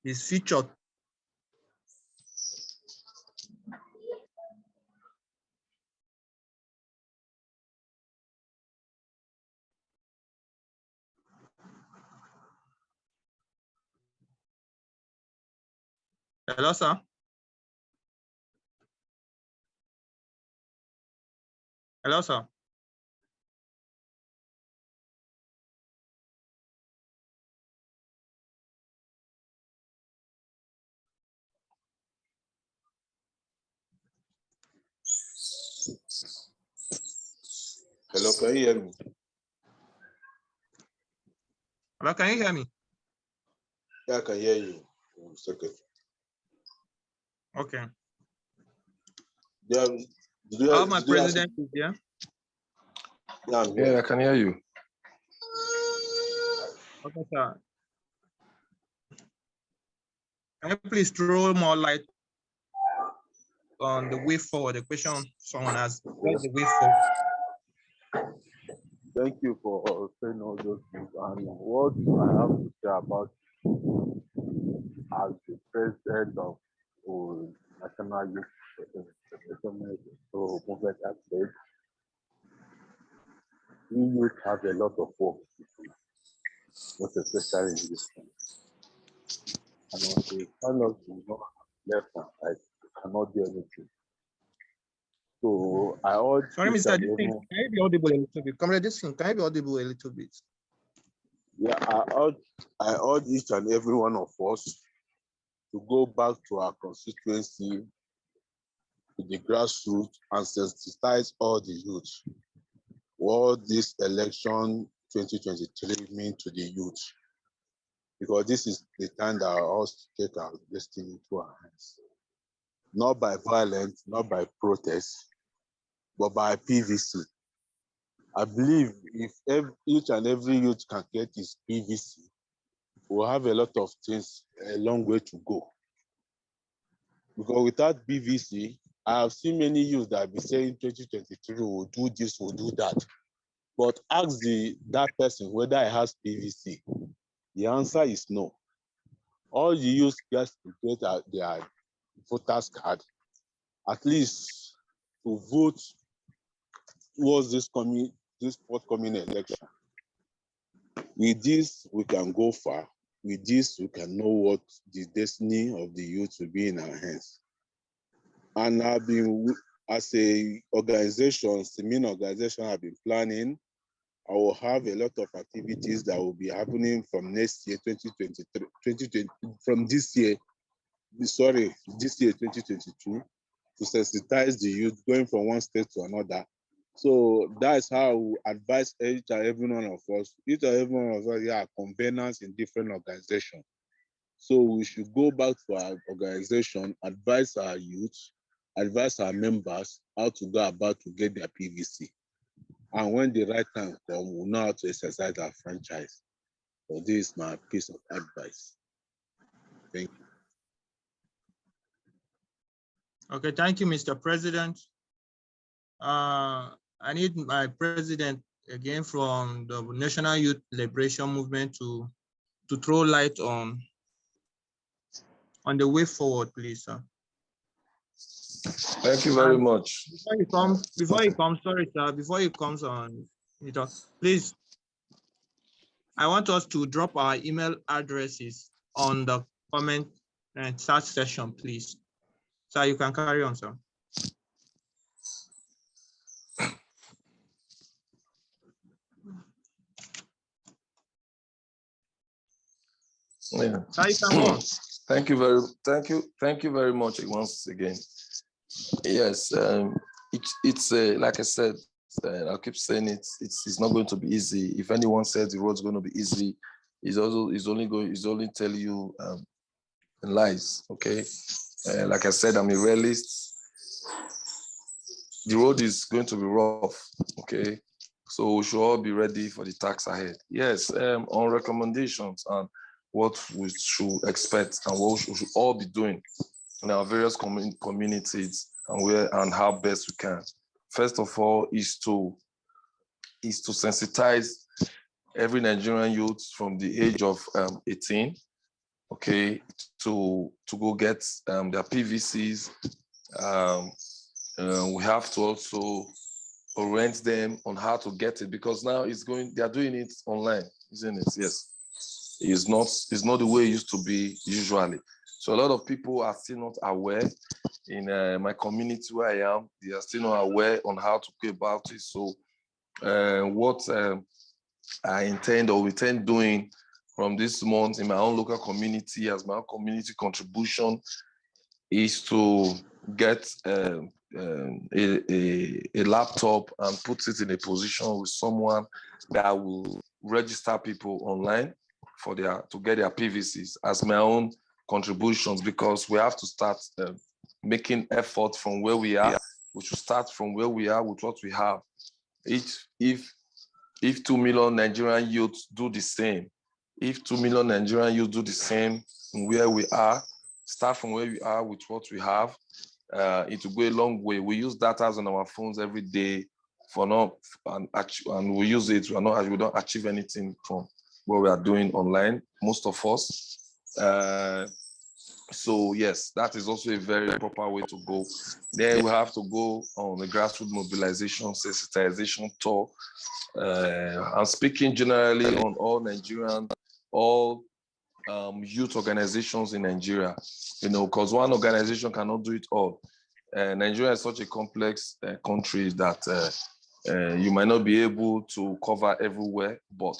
Speaker 1: his future. Hello, sir. Hello, sir.
Speaker 3: Hello, can you hear me?
Speaker 1: Hello, can you hear me?
Speaker 3: Yeah, I can hear you. 1 second.
Speaker 1: Okay.
Speaker 3: Yeah,
Speaker 1: My president is here.
Speaker 3: Yeah, I'm here.
Speaker 5: Yeah, I can hear you.
Speaker 1: Okay, sir. Can you please throw more light on the way forward? The question someone asked, what's the way forward?
Speaker 4: Thank you for saying all those things. And what I have to say about as the president of National Youth Movement has said, we youth have a lot of work to do, most especially in this time. And on the panel do not have left and right, we cannot do anything.
Speaker 3: So I urge
Speaker 1: Sorry,
Speaker 3: each
Speaker 1: Mr.
Speaker 3: and
Speaker 1: Distin,
Speaker 3: every,
Speaker 1: can you be audible a little bit? Comrade Distin, can you be audible a little bit?
Speaker 3: yeah, I urge each and every one of us to go back to our constituency, to the grassroots, and sensitize all the youth what this election 2023 mean to the youth. Because this is the time that us take our destiny into our hands. Not by violence, not by protest, but by PVC. I believe if each and every youth can get his PVC, we'll have a lot of things, a long way to go. Because without PVC, I have seen many youths that have been saying 2023 will do this, will do that. But ask that person whether he has PVC. The answer is no. All you use just to get their voter's card, at least to vote towards this forthcoming election. With this, we can go far. With this, we can know what the destiny of the youth will be in our hands. And I've been, as a organization, SYMIN organization, I've been planning. I will have a lot of activities that will be happening from next year, 2023, from this year, this year, 2022, to sensitize the youth going from one state to another. So that's how we advise each and every one of us. Each and every one of us are conveners in different organizations. So we should go back to our organization, advise our youth, advise our members how to go about to get their PVC. And when the right time comes, we'll know how to exercise our franchise. So this is my piece of advice. Thank you.
Speaker 1: Okay, thank you, Mr. President. I need my president again from the National Youth Liberation Movement to throw light on the way forward, please, sir.
Speaker 5: Thank you very much.
Speaker 1: Before he comes, sorry, sir, before he comes on, please, I want us to drop our email addresses on the comment and chat session, please. So you can carry on, sir.
Speaker 5: Yeah.
Speaker 1: So you can go on.
Speaker 5: Thank you very much once again. Yes, it's like I said, I'll keep saying it's not going to be easy. If anyone says the road's going to be easy, he's only telling you lies. Okay, like I said, I'm a realist. The road is going to be rough. Okay, so we should all be ready for the task ahead. Yes, on recommendations and what we should expect and what we should all be doing in our various communities and how best we can. First of all is to sensitize every Nigerian youth from the age of 18, okay, to go get their PVCs. We have to also orient them on how to get it, because now they are doing it online, isn't it? Yes. It's not the way it used to be usually. So a lot of people are still not aware. In my community where I am, they are still not aware on how to go about it. So what I intend doing from this month in my own local community as my own community contribution is to get a laptop and put it in a position with someone that will register people online to get their PVCs as my own contributions, because we have to start making effort from where we are. We should start from where we are with what we have. If 2 million Nigerian youths do the same, if 2 million Nigerian youths do the same where we are, start from where we are with what we have, it will go a long way. We use data on our phones every day and we use it. We don't achieve anything from what we are doing online, most of us. So yes, that is also a very proper way to go. Then we have to go on the grassroots mobilization, sensitization tour. I'm speaking generally on all youth organizations in Nigeria, because one organization cannot do it all. Nigeria is such a complex country that you might not be able to cover everywhere, but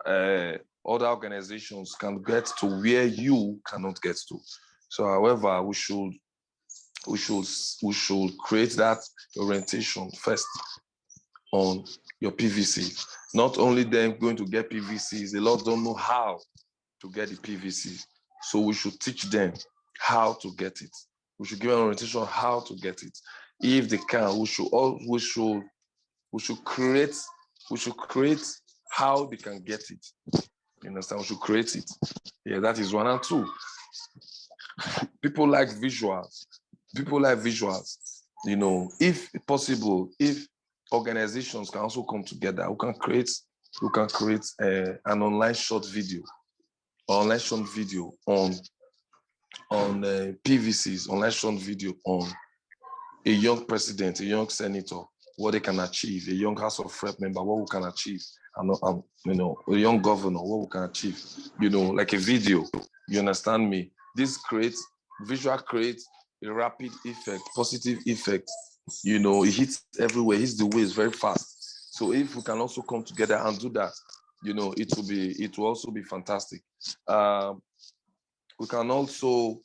Speaker 5: other organizations can get to where you cannot get to. So, however, we should create that orientation first on your PVC. Not only them going to get PVCs, a lot don't know how to get the PVC. So we should teach them how to get it. We should give them orientation on how to get it. If they can, we should create how they can get it. You understand? We should create it. Yeah, that is one. And two, people like visuals. You know, if possible, if organizations can also come together, we can create an online short video on PVCs, online short video on a young president, a young senator, what they can achieve, a young House of Rep member, what we can achieve, and you know, a young governor, what we can achieve, you know, like a video. You understand me? This visual creates a rapid effect, positive effect. You know, it hits everywhere, hits the waves very fast. So if we can also come together and do that, you know, it will also be fantastic. We can also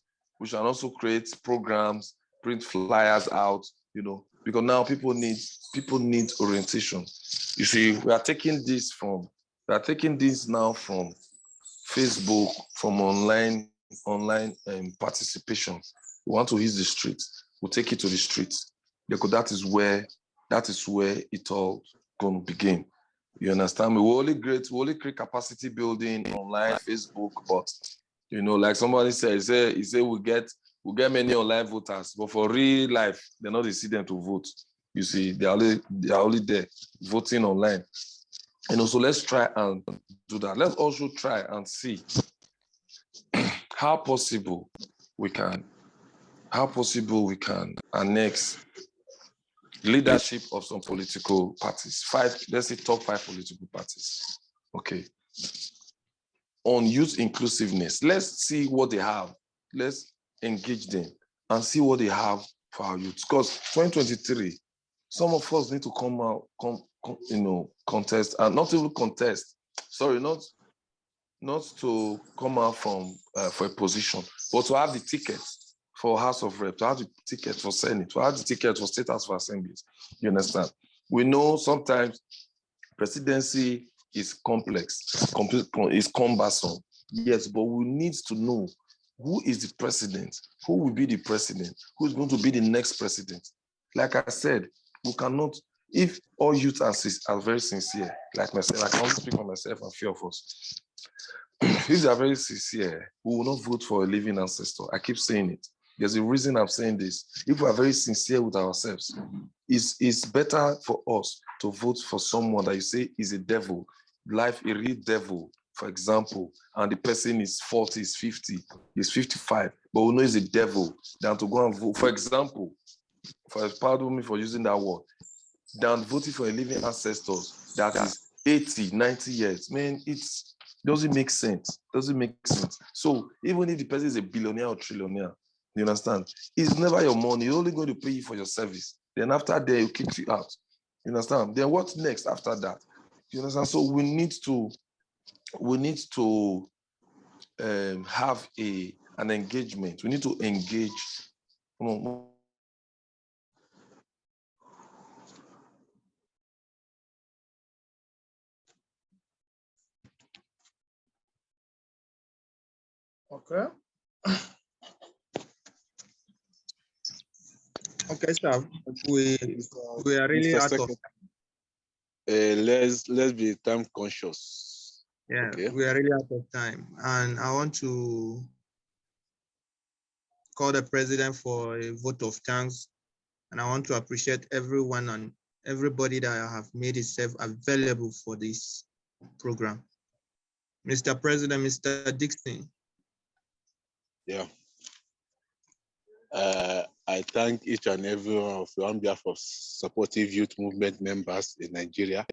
Speaker 5: create programs, print flyers out, you know, because now people need orientation. You see, we are taking this now from Facebook, from online participation. We want to hit the streets. We'll take it to the streets, because that is where it all going to begin. You understand me? We only create capacity building online, Facebook, but you know, like somebody said, he said we'll get many online voters, but for real life, they're not see them to vote. You see, they're only there voting online. And also, let's try and do that. Let's also try and see how possible we can annex leadership of some political parties. Let's say top 5 political parties. Okay. On youth inclusiveness, let's see what they have. Let's engage them and see what they have for our youth. Because 2023, some of us need to come out, contest, and not even contest. Sorry, not to come out from for a position, but to have the ticket for House of Rep, to have the ticket for Senate, to have the ticket for State House of Assemblies. You understand? We know sometimes presidency is complex, is cumbersome. Yes, but we need to know who is the president, who will be the president, who is going to be the next president. Like I said, we cannot, if all youth are very sincere, like myself, I can only speak for myself and few of us. If they are very sincere, we will not vote for a living ancestor. I keep saying it. There's a reason I'm saying this. If we are very sincere with ourselves, it's better for us to vote for someone that you say is a devil, a real devil, for example, and the person is 40, is 50, is 55, but we know he's a devil, than to go and vote, for example, pardon me for using that word, than voting for a living ancestors that is 80, 90 years. Man, it doesn't make sense. So even if the person is a billionaire or trillionaire, you understand? It's never your money. You're only going to pay you for your service. Then after that, you kick you out. You understand? Then what's next after that? You understand? So we need to have an engagement. We need to engage. Come on.
Speaker 1: Okay. Okay, sir. We are really
Speaker 3: Mr.
Speaker 1: out of
Speaker 3: Secretary, let's be time conscious.
Speaker 1: Yeah,
Speaker 3: Okay.
Speaker 1: we are really out of time. And I want to call the president for a vote of thanks. And I want to appreciate everyone and everybody that have made itself available for this program. Mr. President, Mr. Dixon.
Speaker 3: Yeah. I thank each and every one of you on behalf of supportive youth movement members in Nigeria.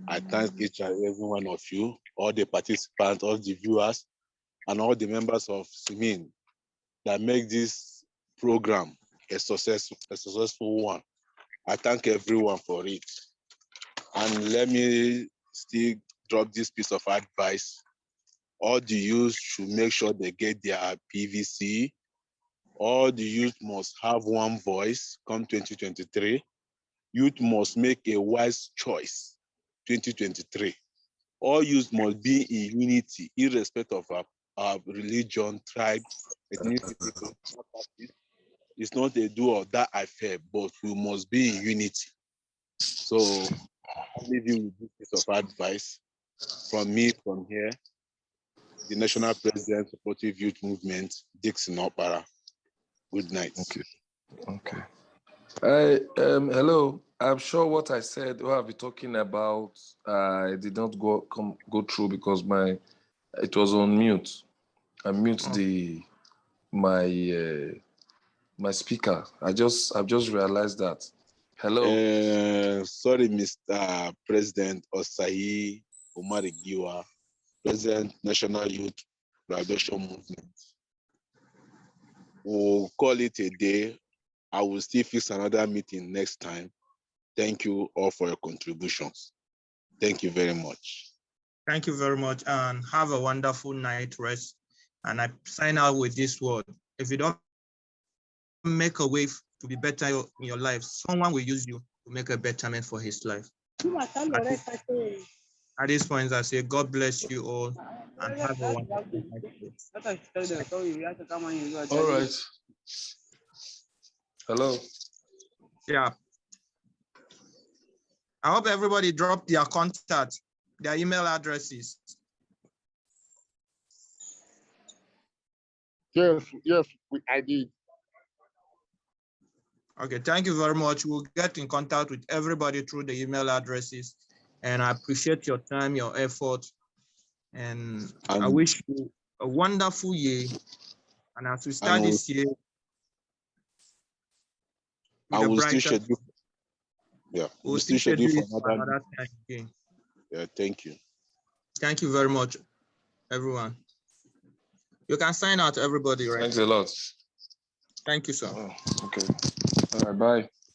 Speaker 3: I thank each and every one of you, all the participants, all the viewers, and all the members of SYMIN that make this program a successful one. I thank everyone for it. And let me still drop this piece of advice. All the youth should make sure they get their PVC. All the youth must have one voice come 2023. Youth must make a wise choice 2023. All youth must be in unity, irrespective of our religion, tribe, ethnicity. It's not a do or die affair, but we must be in unity. So I'll leave you with this piece of advice from me from here, the National President Supportive Youth Movement, Dixon Opara. Good night.
Speaker 5: Okay. Hello. I'm sure what I said, what I'll be talking about, I did not go through because it was on mute. I mute my speaker. I've just realized that. Hello.
Speaker 3: Sorry, Mr. President Osayi Omarigiwa, President National Youth Graduation Movement. We'll call it a day. I will still fix another meeting next time. Thank you all for your contributions. Thank you very much.
Speaker 1: Thank you very much, and have a wonderful night rest. And I sign out with this word. If you don't make a way to be better in your life, someone will use you to make a betterment for his life. At this point, I say, God bless you all and have a wonderful night.
Speaker 5: All right. Hello.
Speaker 1: Yeah. I hope everybody dropped their contact, their email addresses.
Speaker 7: Yes, I did.
Speaker 1: Okay, thank you very much. We'll get in contact with everybody through the email addresses. And I appreciate your time, your effort. And I wish you a wonderful year. And as we start this year,
Speaker 3: I will still schedule. Yeah,
Speaker 1: we'll still schedule for another time again.
Speaker 3: Yeah, thank you.
Speaker 1: Thank you very much, everyone. You can sign out, everybody, right?
Speaker 5: Thanks a lot.
Speaker 1: Thank you, sir.
Speaker 5: Okay. All right, bye.